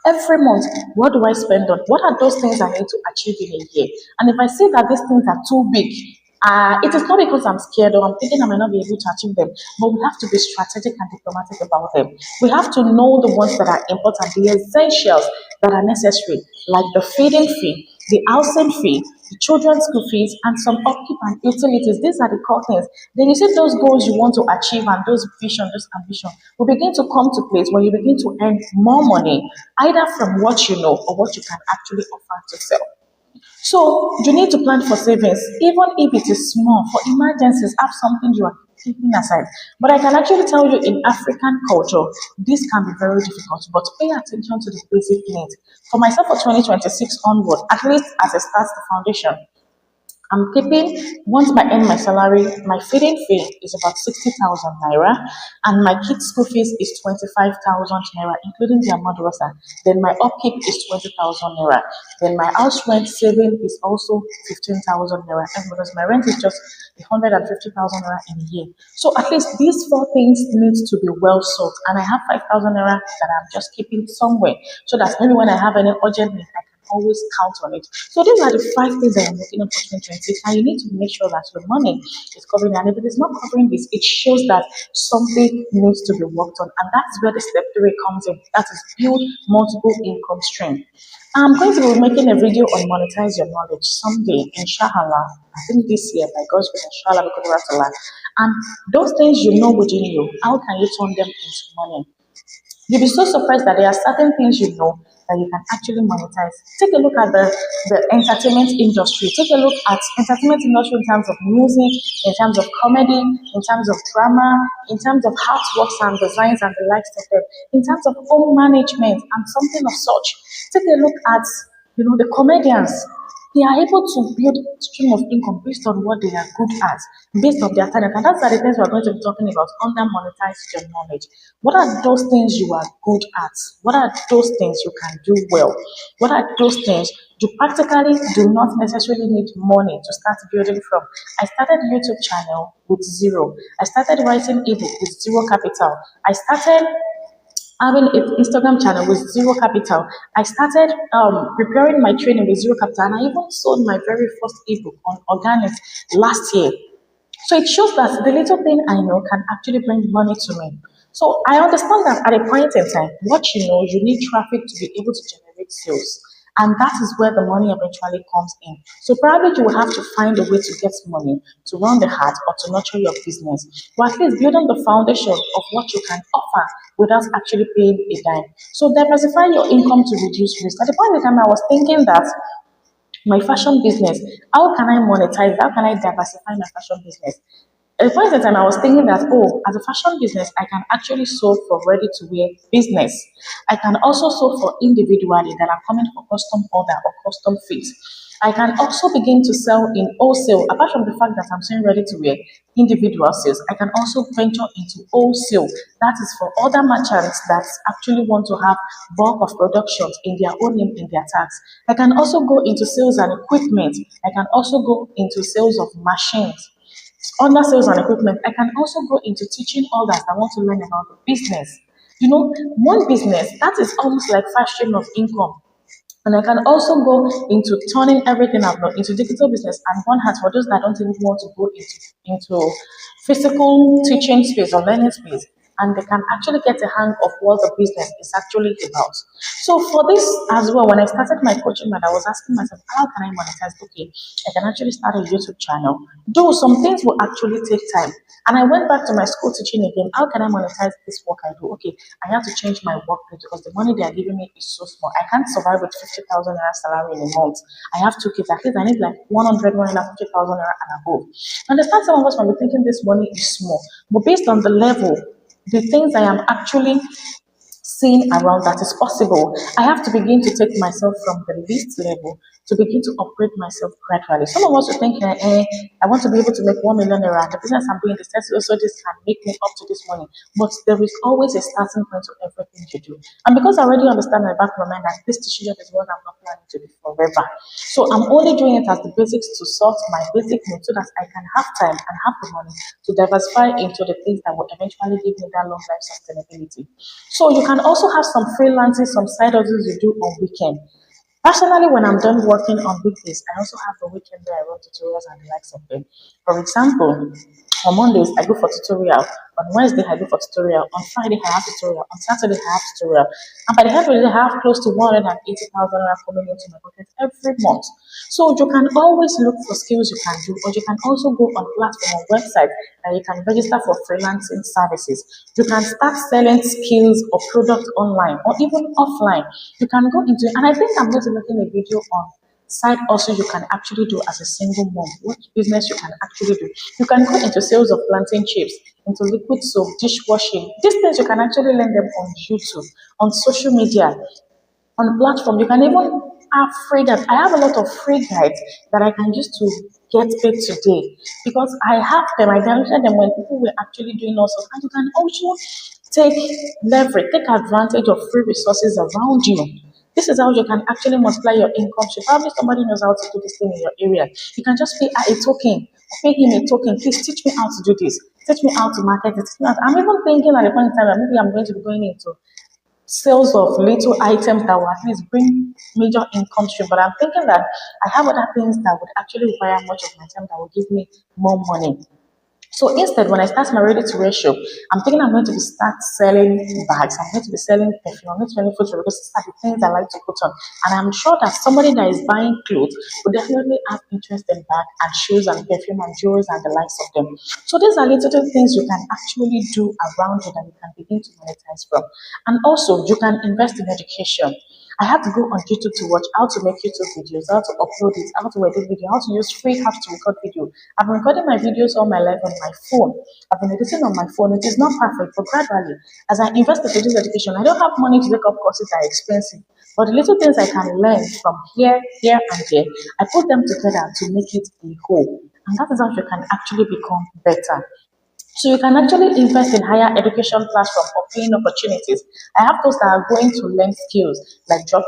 Every month, what do I spend on? What are those things I need to achieve in a year? And if I see that these things are too big, it is not because I'm scared or I'm thinking I might not be able to achieve them, but we have to be strategic and diplomatic about them. We have to know the ones that are important, the essentials that are necessary, like the feeding fee, the housing fee, the children's school fees, and some upkeep and utilities. These are the core things. Then you see those goals you want to achieve and those vision, those ambition will begin to come to place when you begin to earn more money, either from what you know or what you can actually offer to sell. So you need to plan for savings, even if it is small, for emergencies. Have something you are keeping aside. But I can actually tell you, in African culture, this can be very difficult. But pay attention to the basic needs. For myself, for 2026 onward, at least as a start, the foundation, I'm keeping, once I earn my salary, my feeding fee is about 60,000 naira, and my kids' school fees is 25,000 naira, including their madrasa. Then my upkeep is 20,000 naira. Then my house rent saving is also 15,000 naira, and because my rent is just 150,000 naira in a year. So at least these four things need to be well sought, and I have 5,000 naira that I'm just keeping somewhere, so that maybe when I have any urgent need, I can always count on it. So these are the five things that I'm looking at for 2026, and you need to make sure that your money is covering. And if it is not covering this, it shows that something needs to be worked on, and that's where the step three comes in. That is, build multiple income stream. I'm going to be making a video on monetize your knowledge someday, inshallah. I think this year, by God's grace, inshallah, because we're to learn. And those things you know within you, how can you turn them into money? You'll be so surprised that there are certain things you know that you can actually monetize. Take a look at the entertainment industry. Take a look at entertainment industry in terms of music, in terms of comedy, in terms of drama, in terms of artworks and designs and the likes of them, in terms of home management and something of such. Take a look at, the comedians. They are able to build stream of income based on what they are good at, based on their talent. And that's are the things we're going to be talking about under monetize your knowledge. What are those things you are good at? What are those things you can do well? What are those things you practically do not necessarily need money to start building from? I started a YouTube channel with zero. I started writing ebook with zero capital. I started having an Instagram channel with zero capital. I started preparing my training with zero capital, and I even sold my very first ebook on organic last year. So it shows that the little thing I know can actually bring money to me. So I understand that at a point in time, what you know, you need traffic to be able to generate sales. And that is where the money eventually comes in. So probably you will have to find a way to get money to run the heart or to nurture your business. But at least building the foundation of what you can offer without actually paying a dime. So diversify your income to reduce risk. At the point in time, I was thinking that my fashion business, how can I monetize? How can I diversify my fashion business? At the point in time, I was thinking that, oh, as a fashion business, I can actually sew for ready to wear business. I can also sew for individually that are coming for custom order or custom fit. I can also begin to sell in wholesale. Apart from the fact that I'm saying ready to wear individual sales, I can also venture into wholesale. That is for other merchants that actually want to have bulk of productions in their own name, in their tags. I can also go into sales and equipment. I can also go into sales of machines. Under sales and equipment, I can also go into teaching others that want to learn about the business. One business, that is almost like five stream of income. And I can also go into turning everything I've done into digital business. And one has for those that don't even want to go into physical teaching space or learning space, and they can actually get a hang of what the business is actually about. So for this as well, when I started my coaching, and I was asking myself, how can I monetize? Okay, I can actually start a YouTube channel. Though some things will actually take time. And I went back to my school teaching again. How can I monetize this work I do? Okay, I have to change my work rate because the money they are giving me is so small. I can't survive with 50,000 naira salary in a month. I have two kids. At least I need like 150,000 naira and above. Understand, some of us might be thinking this money is small, but based on the level, the things I am actually seeing around that is possible, I have to begin to take myself from the least level to begin to upgrade myself gradually. Some of us will think, I want to be able to make 1 million naira. The business I'm doing, this also this can make me up to this money. But there is always a starting point to everything you do. And because I already understand in the back of my mind that this decision is what I'm not planning to do forever. So I'm only doing it as the basics to sort my basic needs so that I can have time and have the money to diversify into the things that will eventually give me that long life sustainability. So you can also have some freelancing, some side hustles you do on weekend. Personally, when I'm done working on weekdays, I also have the weekend where I run tutorials and the likes of them. For example, on Mondays, I go for tutorial. On Wednesday, I go for tutorial. On Friday, I have tutorial. On Saturday, I have tutorial. And by the end of the day, I have close to 180,000 naira coming into my pocket every month. So you can always look for skills you can do, or you can also go on platform or website that you can register for freelancing services. You can start selling skills or products online or even offline. You can go into it. And I think I'm going to be making a video on side also you can actually do as a single mom. What business you can actually do. You can go into sales of plantain chips, into liquid soap, dishwashing. These things you can actually learn them on YouTube, on social media, on platform. You can even have free guides. I have a lot of free guides that I can use to get paid today because I have them. I downloaded them when people were actually doing also. And you can also take leverage, take advantage of free resources around you. This is how you can actually multiply your income. So probably somebody knows how to do this thing in your area. You can just pay her a token, pay him a token. Please teach me how to do this. Teach me how to market it. I'm even thinking at the point in time that maybe I'm going to be going into sales of little items that will at least bring major income stream. But I'm thinking that I have other things that would actually require much of my time that will give me more money. So instead, when I start my ready to wear shop, I'm thinking I'm going to be start selling bags. I'm going to be selling perfume. I'm going to be selling food because these are the things I like to put on. And I'm sure that somebody that is buying clothes would definitely have interest in bag and shoes and perfume and jewelry and the likes of them. So these are little things you can actually do around you that you can begin to monetize from. And also, you can invest in education. I had to go on YouTube to watch how to make YouTube videos, how to upload it, how to edit video, how to use free apps to record video. I've been recording my videos all my life on my phone. I've been editing on my phone. It is not perfect, but gradually, as I invest in this education, I don't have money to take up courses that are expensive. But the little things I can learn from here, and there, I put them together to make it a whole. And that is how you can actually become better. So you can actually invest in higher education platform for paying opportunities. I have those that are going to learn skills like drop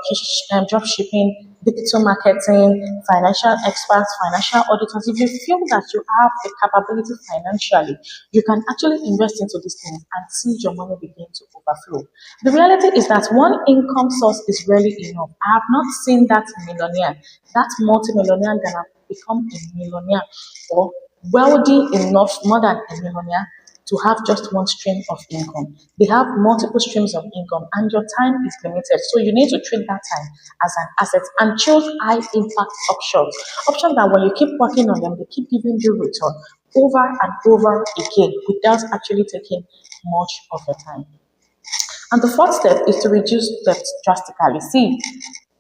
shipping, digital marketing, financial experts, financial auditors. If you feel that you have the capability financially, you can actually invest into these things and see your money begin to overflow. The reality is that one income source is really enough. I have not seen that millionaire, that multi-millionaire that have become a millionaire or wealthy enough, more than a millionaire, to have just one stream of income. They have multiple streams of income, and your time is limited. So you need to treat that time as an asset and choose high impact options. Options that when you keep working on them, they keep giving you return over and over again without actually taking much of your time. And the fourth step is to reduce debt drastically. See,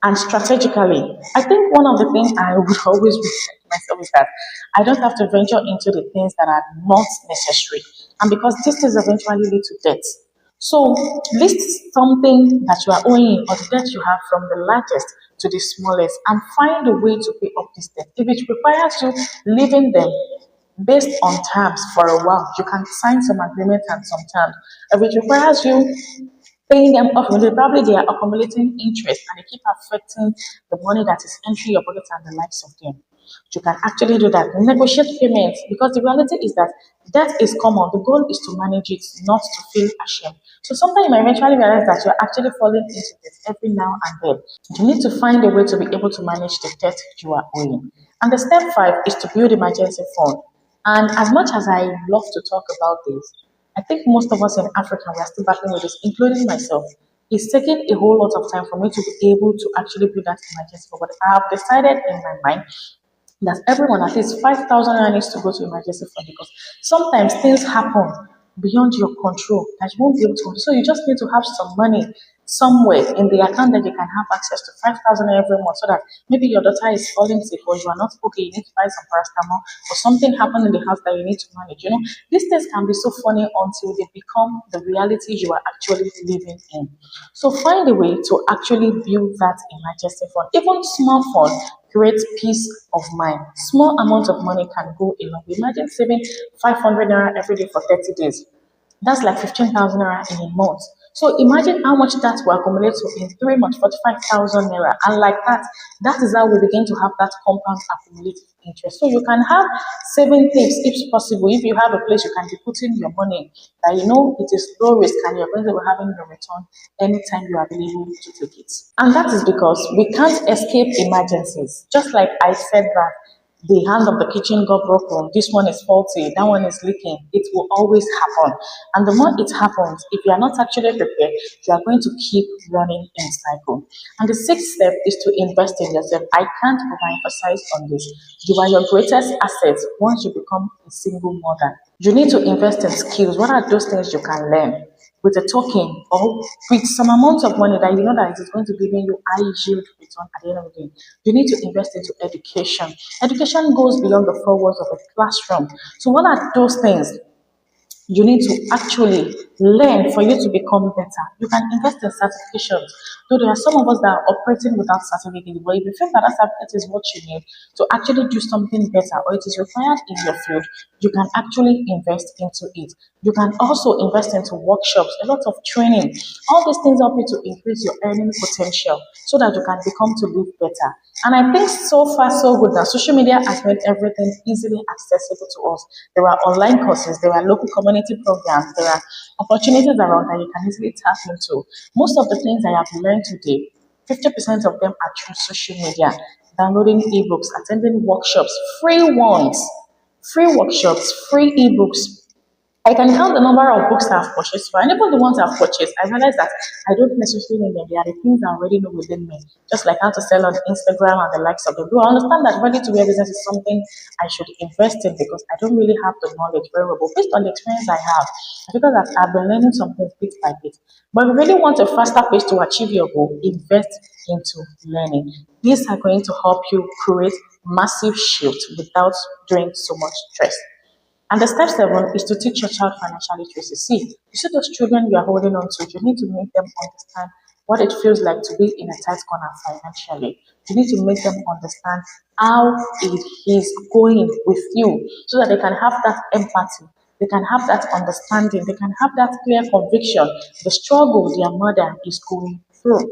and strategically, I think one of the things I would always remind myself is that I don't have to venture into the things that are not necessary. And because this is eventually lead to debt. So list something that you are owing or the debt you have from the largest to the smallest and find a way to pay up this debt. If it requires you leaving them based on terms for a while, you can sign some agreement and some terms. If it requires you paying them off, probably they are accumulating interest and they keep affecting the money that is entering your pocket and the likes of them. You can actually do that. Negotiate payments because the reality is that debt is common. The goal is to manage it, not to feel ashamed. So sometimes you might eventually realize that you're actually falling into this every now and then. You need to find a way to be able to manage the debt you are owing. And the step five is to build emergency fund. And as much as I love to talk about this, I think most of us in Africa we are still battling with this, including myself. It's taking a whole lot of time for me to be able to actually build that emergency fund. But I have decided in my mind that everyone at least 5,000 naira needs to go to emergency fund because sometimes things happen beyond your control that you won't be able to control. So you just need to have some money somewhere in the account that you can have access to 5,000 every month so that maybe your daughter is falling sick or you are not okay, you need to buy some paracetamol or something happened in the house that you need to manage. These things can be so funny until they become the reality you are actually living in. So find a way to actually build that emergency fund. Even small fund creates peace of mind. Small amount of money can go a long way. Imagine saving 500 naira every day for 30 days. That's like 15,000 naira in a month. So imagine how much that will accumulate to in 3 months, 45,000 naira. And like that is how we begin to have that compound accumulated interest. So you can have saving things if possible. If you have a place you can be putting your money that you know it is low risk and you're going to be having your return anytime you are able to take it. And that is because we can't escape emergencies. Just like I said that the hand of the kitchen got broken, this one is faulty, that one is leaking. It will always happen. And the more it happens, if you are not actually prepared, you are going to keep running in cycle. And the sixth step is to invest in yourself. I can't overemphasize on this. You are your greatest asset once you become a single mother. You need to invest in skills. What are those things you can learn? With a token or with some amount of money that you know that it is going to give you high yield return at the end of the day. You need to invest into education. Education goes beyond the four walls of a classroom. So what are those things you need to actually learn for you to become better? You can invest in certifications. Though there are some of us that are operating without certificate, but if you feel that that certificate is what you need to actually do something better or it is required in your field, you can actually invest into it. You can also invest into workshops, a lot of training. All these things help you to increase your earning potential so that you can become to live better. And I think so far so good that social media has made everything easily accessible to us. There are online courses, there are local community programs, there are opportunities around that you can easily tap into. Most of the things I have learned today, 50% of them are through social media, downloading ebooks, attending workshops, free workshops, free ebooks, I can count the number of books I've purchased for, and even the ones I've purchased, I realize that I don't necessarily need them. They are the things I already know within me, just like how to sell on Instagram and the likes of them. Do I understand that ready to wear business is something I should invest in because I don't really have the knowledge very well. But based on the experience I have, because I've been learning some things bit by bit. But if you really want a faster pace to achieve your goal, invest into learning. These are going to help you create massive shift without doing so much stress. And the step seven is to teach your child financial literacy. See, you see those children you are holding on to, you need to make them understand what it feels like to be in a tight corner financially. You need to make them understand how it is going with you so that they can have that empathy. They can have that understanding. They can have that clear conviction, the struggle their mother is going through.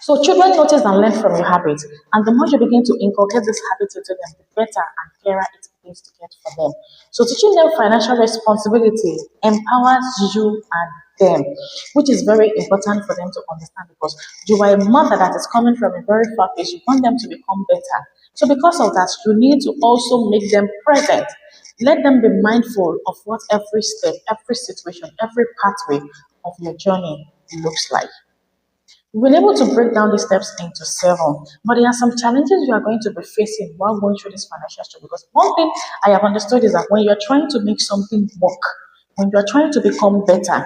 So children notice and learn from your habits, and the more you begin to inculcate this habit into them, the better and clearer it begins to get for them. So teaching them financial responsibility empowers you and them, which is very important for them to understand because you are a mother that is coming from a very far place. You want them to become better. So because of that, you need to also make them present. Let them be mindful of what every step, every situation, every pathway of your journey looks like. We've been able to break down these steps into seven, but there are some challenges you are going to be facing while going through this financial struggle. Because one thing I have understood is that when you're trying to make something work, when you're trying to become better,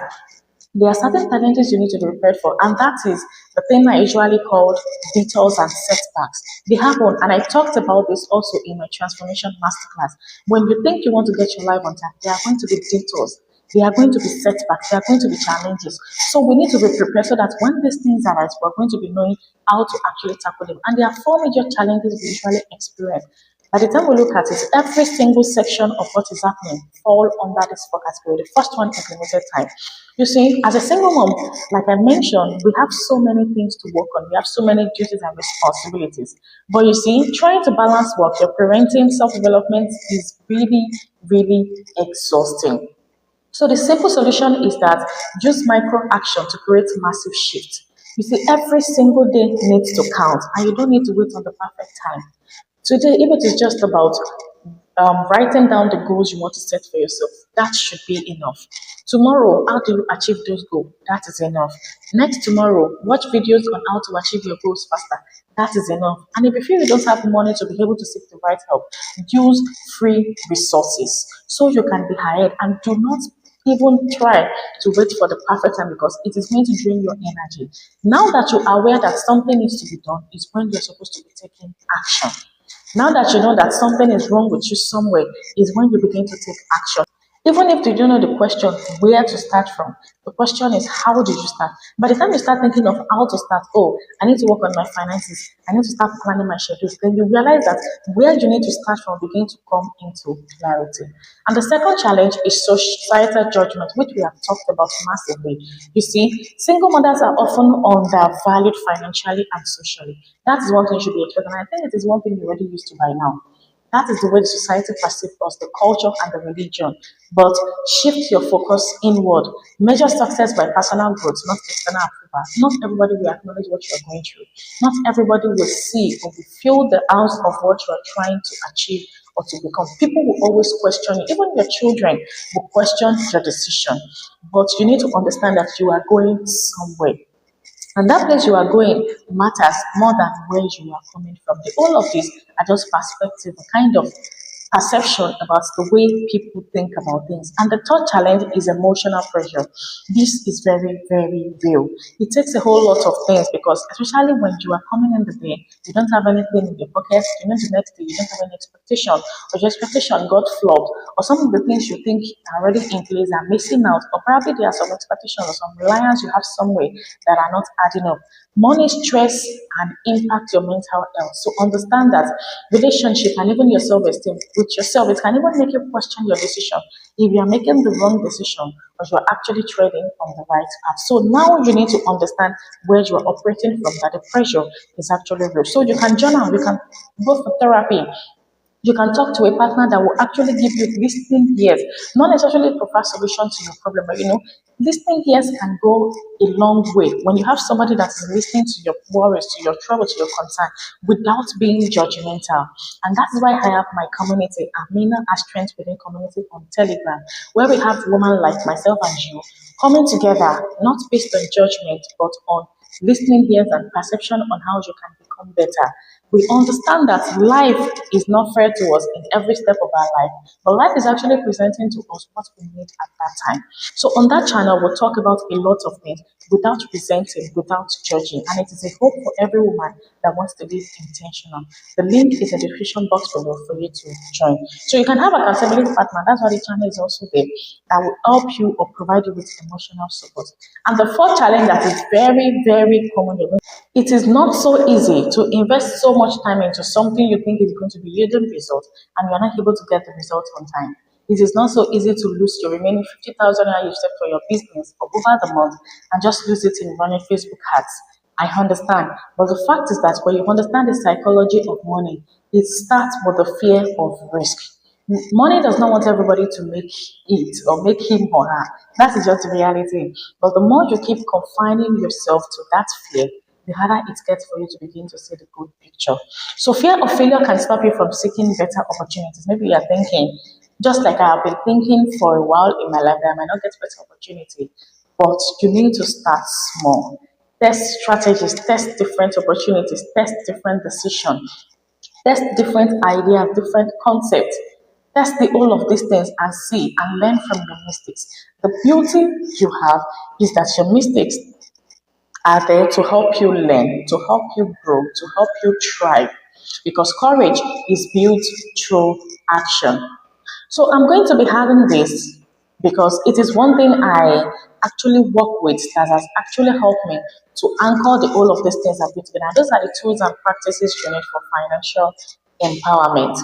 there are certain challenges you need to be prepared for, and that is the thing I usually called detours and setbacks. They happen, and I talked about this also in my transformation masterclass. When you think you want to get your life on track, there are going to be detours. There are going to be setbacks. There are going to be challenges. So we need to be prepared so that when these things arise, we're going to be knowing how to actually tackle them. And there are four major challenges we usually experience By the time we look at it, every single section of what is happening fall under this four category. The first one is limited time. You see, as a single mom, like I mentioned, we have so many things to work on. We have so many duties and responsibilities. But you see, trying to balance work, your parenting, self-development is really, really exhausting. So the simple solution is that use micro action to create massive shift. You see, every single day needs to count, and you don't need to wait on the perfect time. Today, if it is just about writing down the goals you want to set for yourself, that should be enough. Tomorrow, how do you achieve those goals? That is enough. Next tomorrow, watch videos on how to achieve your goals faster. That is enough. And if you feel you don't have money to be able to seek the right help, use free resources so you can be ahead, and do not even try to wait for the perfect time because it is going to drain your energy. Now that you are aware that something needs to be done, is when you're supposed to be taking action. Now that you know that something is wrong with you somewhere, is when you begin to take action. Even if you don't know the question where to start from, the question is how did you start? By the time you start thinking of how to start, oh, I need to work on my finances, I need to start planning my schedules, then you realize that where you need to start from begin to come into clarity. And the second challenge is societal judgment, which we have talked about massively. You see, single mothers are often undervalued financially and socially. That is one thing you should be expecting. And I think it is one thing you're already used to by now. That is the way the society perceives us, the culture and the religion. But shift your focus inward. Measure success by personal growth, not external approval. Not everybody will acknowledge what you are going through. Not everybody will see or will feel the ounce of what you are trying to achieve or to become. People will always question you. Even your children will question your decision. But you need to understand that you are going somewhere. And that place you are going matters more than where you are coming from. The all of these are just perspective, kind of perception about the way people think about things. And the third challenge is emotional pressure. This is very, very real. It takes a whole lot of things because, especially when you are coming in the day, you don't have anything in your pocket, you know, the next day, you don't have any expectation, or your expectation got flogged, or some of the things you think are already in place are missing out, or probably there are some expectations or some reliance you have somewhere that are not adding up. Money stress and impact your mental health. So understand that relationship and even your self-esteem with yourself, it can even make you question your decision if you are making the wrong decision or you are actually treading on the right path. So now you need to understand where you are operating from, that the pressure is actually real. So you can journal, you can go for therapy, you can talk to a partner that will actually give you listening ears, not necessarily provide solution to your problem, but listening ears can go a long way when you have somebody that is listening to your worries, to your trouble, to your concern, without being judgmental. And that's why I have my community, A-Meenah, a Strength Within community on Telegram, where we have women like myself and you coming together, not based on judgment, but on listening ears and perception on how you can become better. We understand that life is not fair to us in every step of our life, but life is actually presenting to us what we need at that time. So on that channel, we'll talk about a lot of things without presenting, without judging, and it is a hope for every woman that wants to live intentional. The link is in the description box below for you to join. So you can have a accountability partner. That's why the channel is also there, that will help you or provide you with emotional support. And the fourth challenge that is very, very common, it is not so easy to invest so much time into something you think is going to be yielding results and you're not able to get the results on time. It is not so easy to lose your remaining 50,000 naira you set for your business for over the month and just lose it in running Facebook ads. I understand, but the fact is that when you understand the psychology of money, it starts with the fear of risk. Money does not want everybody to make it or make him or her. That is just the reality. But the more you keep confining yourself to that fear, the harder it gets for you to begin to see the good picture. So fear of failure can stop you from seeking better opportunities. Maybe you are thinking, just like I have been thinking for a while in my life, that I might not get better opportunity. But you need to start small. Test strategies, test different opportunities, test different decisions, test different ideas, different concepts. Test the all of these things and see and learn from your mistakes. The beauty you have is that your mistakes are there to help you learn, to help you grow, to help you thrive. Because courage is built through action. So I'm going to be having this because it is one thing I actually work with that has actually helped me to anchor the all of these things I've put together. And those are the tools and practices you need for financial empowerment.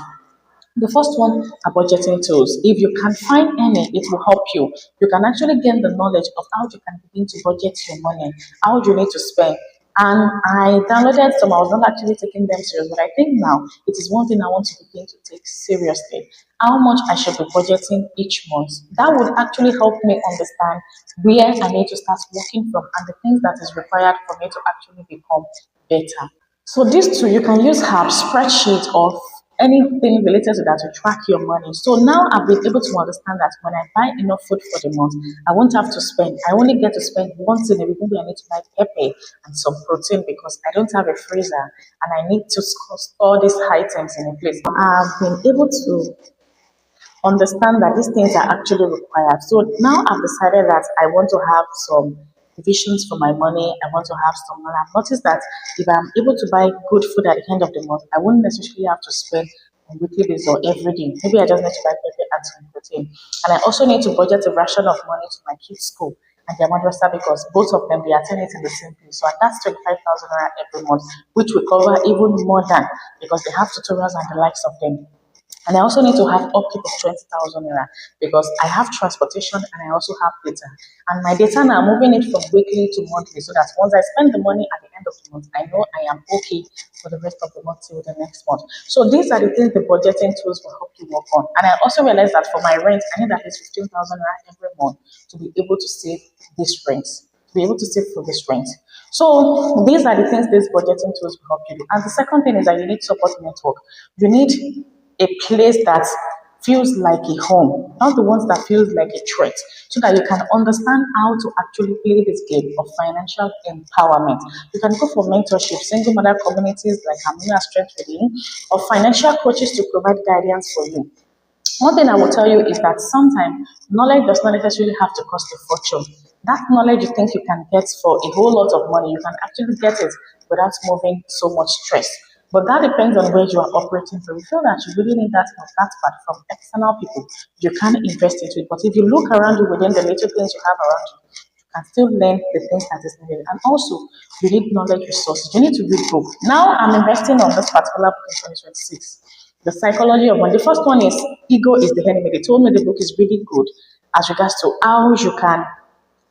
The first one are budgeting tools. If you can find any, it will help you. You can actually gain the knowledge of how you can begin to budget your money, how you need to spend. And I downloaded some, I was not actually taking them serious, but I think now it is one thing I want to begin to take seriously. How much I should be budgeting each month. That would actually help me understand where I need to start working from and the things that is required for me to actually become better. So these two, you can use apps, spreadsheet, or anything related to that to track your money. So now I've been able to understand that when I buy enough food for the month, I won't have to spend. I only get to spend once in a week. Maybe I need to buy pepper and some protein because I don't have a freezer and I need to store these items in a place. I've been able to understand that these things are actually required. So now I've decided that I want to have some divisions for my money. I want to have some money. I've noticed that if I'm able to buy good food at the end of the month, I won't necessarily have to spend on weekly basis or every day. Maybe I just need to buy pepper and some protein. And I also need to budget a ration of money to my kids' school and their madrasa because both of them they attend it in the same place. So that's 25,000 naira every month, which will cover even more than because they have tutorials and the likes of them. And I also need to have upkeep of 20,000 naira because I have transportation and I also have data. And my data now, I'm moving it from weekly to monthly so that once I spend the money at the end of the month, I know I am okay for the rest of the month till the next month. So these are the things the budgeting tools will help you work on. And I also realized that for my rent, I need at least 15,000 naira every month to be able to save this rent, to be able to save for this rent. So these are the things these budgeting tools will help you do. And the second thing is that you need support network. You need a place that feels like a home, not the ones that feels like a threat, so that you can understand how to actually play this game of financial empowerment. You can go for mentorship, single mother communities like A-Meenah Strength Within, or financial coaches to provide guidance for you. One thing I will tell you is that sometimes knowledge does not necessarily have to cost a fortune. That knowledge you think you can get for a whole lot of money, you can actually get it without moving so much stress. But that depends on where you are operating from. If you feel that you really need that part from external people, you can invest into it. But if you look around you within the little things you have around you, you can still learn the things that is needed. And also, you need knowledge resources. You need to read books. Now I'm investing on this particular book in 2026. The psychology of money. The first one is ego is the enemy. They told me the book is really good as regards to how you can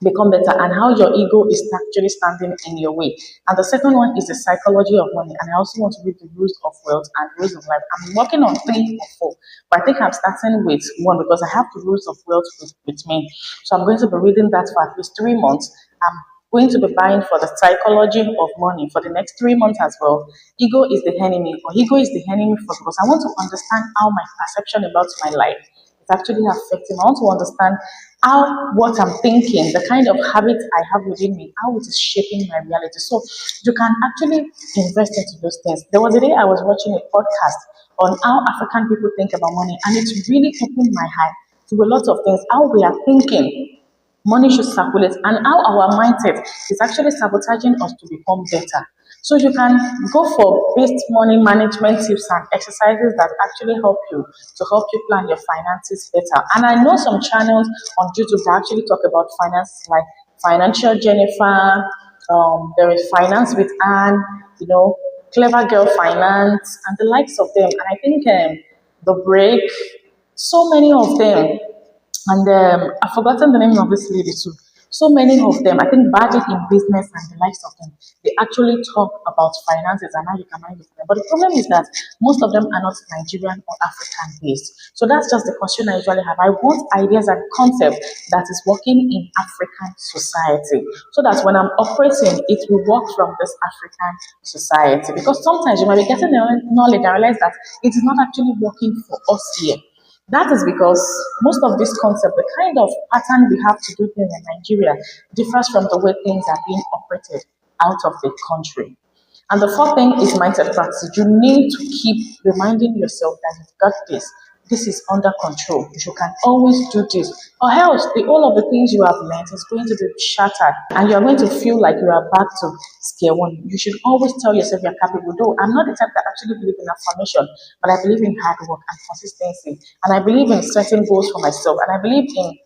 become better and how your ego is actually standing in your way. And the second one is the psychology of money. And I also want to read the rules of wealth and rules of life. I'm working on three or four, but I think I'm starting with one because I have the rules of wealth with me. So I'm going to be reading that for at least 3 months. I'm going to be buying for the psychology of money for the next 3 months as well. Ego is the enemy, or ego is the enemy for because I want to understand how my perception about my life is actually affecting. I want to understand how what I'm thinking, the kind of habits I have within me, how it is shaping my reality. So you can actually invest into those things. There was a day I was watching a podcast on how African people think about money, and it really opened my eye to a lot of things, how we are thinking money should circulate and how our mindset is actually sabotaging us to become better. So you can go for based money management tips and exercises that actually help you to help you plan your finances better. And I know some channels on YouTube that actually talk about finance, like Financial Jennifer, there is Finance with Anne, Clever Girl Finance, and the likes of them. And I think The Break, so many of them. And I've forgotten the name of this lady too. So many of them, I think Budget in Business and the likes of them, they actually talk about finances and how you can manage them. But the problem is that most of them are not Nigerian or African based. So that's just the question I usually have. I want ideas and concepts that is working in African society so that when I'm operating, it will work from this African society. Because sometimes you might be getting the knowledge and realize that it is not actually working for us here. That is because most of this concept, the kind of pattern we have to do things in Nigeria, differs from the way things are being operated out of the country. And the fourth thing is mindset practice. You need to keep reminding yourself that you've got this. This is under control. You can always do this. Or else, all of the things you have learned is going to be shattered and you are going to feel like you are back to square one. You should always tell yourself you're capable. Though I'm not the type that actually believe in affirmation, but I believe in hard work and consistency. And I believe in setting goals for myself. And I believe in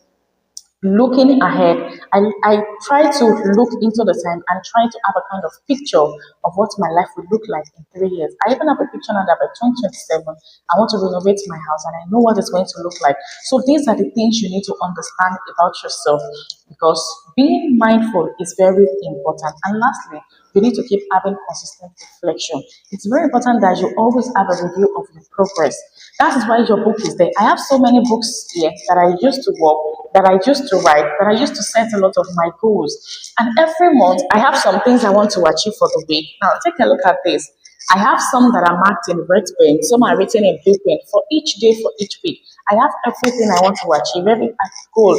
looking ahead. I try to look into the time and try to have a kind of picture of what my life will look like in 3 years. I even have a picture now that by 2027, I want to renovate my house and I know what it's going to look like. So these are the things you need to understand about yourself, because being mindful is very important. And lastly, you need to keep having consistent reflection. It's very important that you always have a review of your progress. That is why your book is there. I have so many books here that I used to work, that I used to write, that I used to set a lot of my goals. And every month, I have some things I want to achieve for the week. Now, take a look at this. I have some that are marked in red pen, some are written in blue pen for each day, for each week. I have everything I want to achieve, every goal.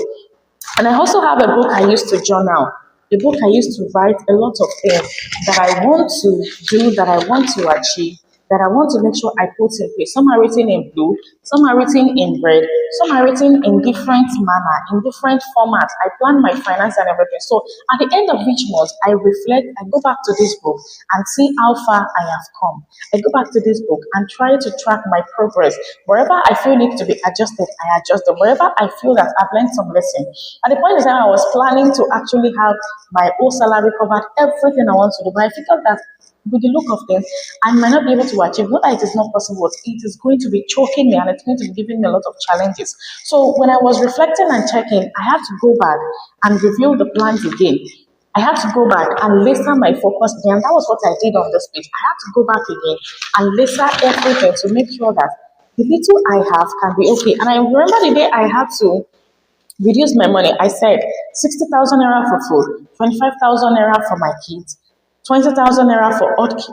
And I also have a book I used to journal. The book I used to write a lot of things that I want to do, that I want to achieve, that I want to make sure I put in place. Some are written in blue, some are written in red, some are written in different manner, in different formats. I plan my finance and everything. So at the end of each month, I reflect, I go back to this book and see how far I have come. I go back to this book and try to track my progress. Wherever I feel need to be adjusted, I adjust them. Wherever I feel that I've learned some lesson. At the point in time, I was planning to actually have my whole salary covered, everything I want to do, but I figured that with the look of things, I might not be able to achieve. Not that it is not possible, it is going to be choking me and it's going to be giving me a lot of challenges. So when I was reflecting and checking, I had to go back and review the plans again. I had to go back and listen my focus again. That was what I did on this page. I had to go back again and listen everything to make sure that the little I have can be okay. And I remember the day I had to reduce my money. I said 60,000 naira for food, 25,000 naira for my kids, 20,000 naira for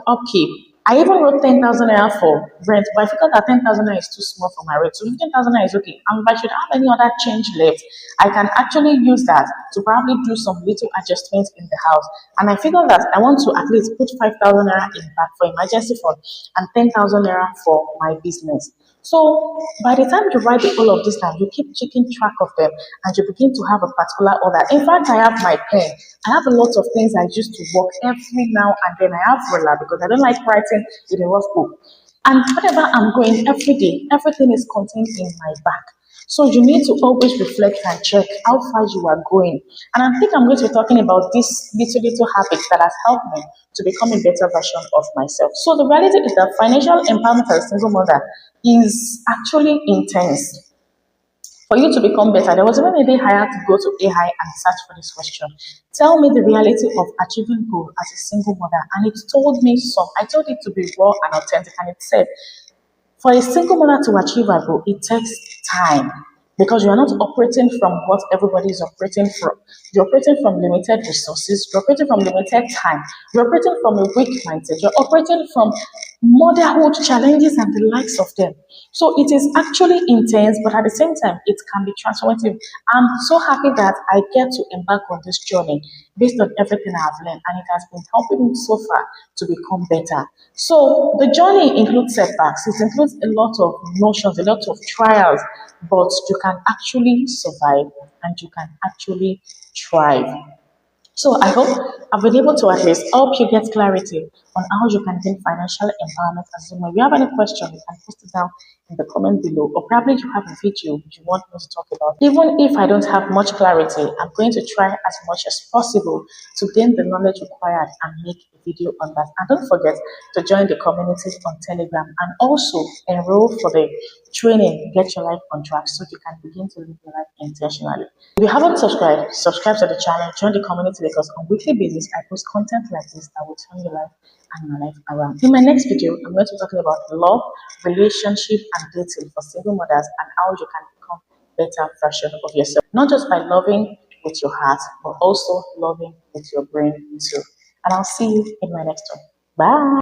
upkeep. I even wrote 10,000 naira for rent, but I figured that 10,000 naira is too small for my rent. So 15,000 naira is okay. And if I should have any other change left, I can actually use that to probably do some little adjustments in the house. And I figured that I want to at least put 5,000 naira in back for emergency fund and 10,000 naira for my business. So by the time you write all of this down, you keep keeping track of them and you begin to have a particular order. In fact, I have my pen. I have a lot of things I used to work every now and then. I have ruler because I don't like writing in a rough book. And whatever I'm going every day, everything is contained in my bag. So you need to always reflect and check how far you are going. And I think I'm going to be talking about these little habits that has helped me to become a better version of myself. So the reality is that financial empowerment as a single mother is actually intense. For you to become better, there was even a day I had to go to AI and search for this question. Tell me the reality of achieving goal as a single mother. And it told me some. I told it to be raw and authentic. And it said, for a single mother to achieve a goal, it takes time, because you are not operating from what everybody is operating from. You're operating from limited resources, you're operating from limited time, you're operating from a weak mindset, you're operating from motherhood challenges and the likes of them. So it is actually intense, but at the same time, it can be transformative. I'm so happy that I get to embark on this journey based on everything I've learned, and it has been helping me so far to become better. So the journey includes setbacks, it includes a lot of notions, a lot of trials, but you can actually survive and you can actually thrive. So I hope I've been able to at least help you get clarity on how you can gain financial empowerment as a woman. If you have any question, you can post it down in the comment below, or probably you have a video you want me to talk about. Even if I don't have much clarity, I'm going to try as much as possible to gain the knowledge required and make a video on that. And don't forget to join the community on Telegram and also enroll for the training Get Your Life on Track, so you can begin to live your life intentionally. If you haven't subscribed, subscribe to the channel, join the community, because on a weekly basis I post content like this that will turn your life and my life around. In my next video, I'm going to be talking about love, relationship, and dating for single mothers, and how you can become a better version of yourself. Not just by loving with your heart, but also loving with your brain too. And I'll see you in my next one. Bye.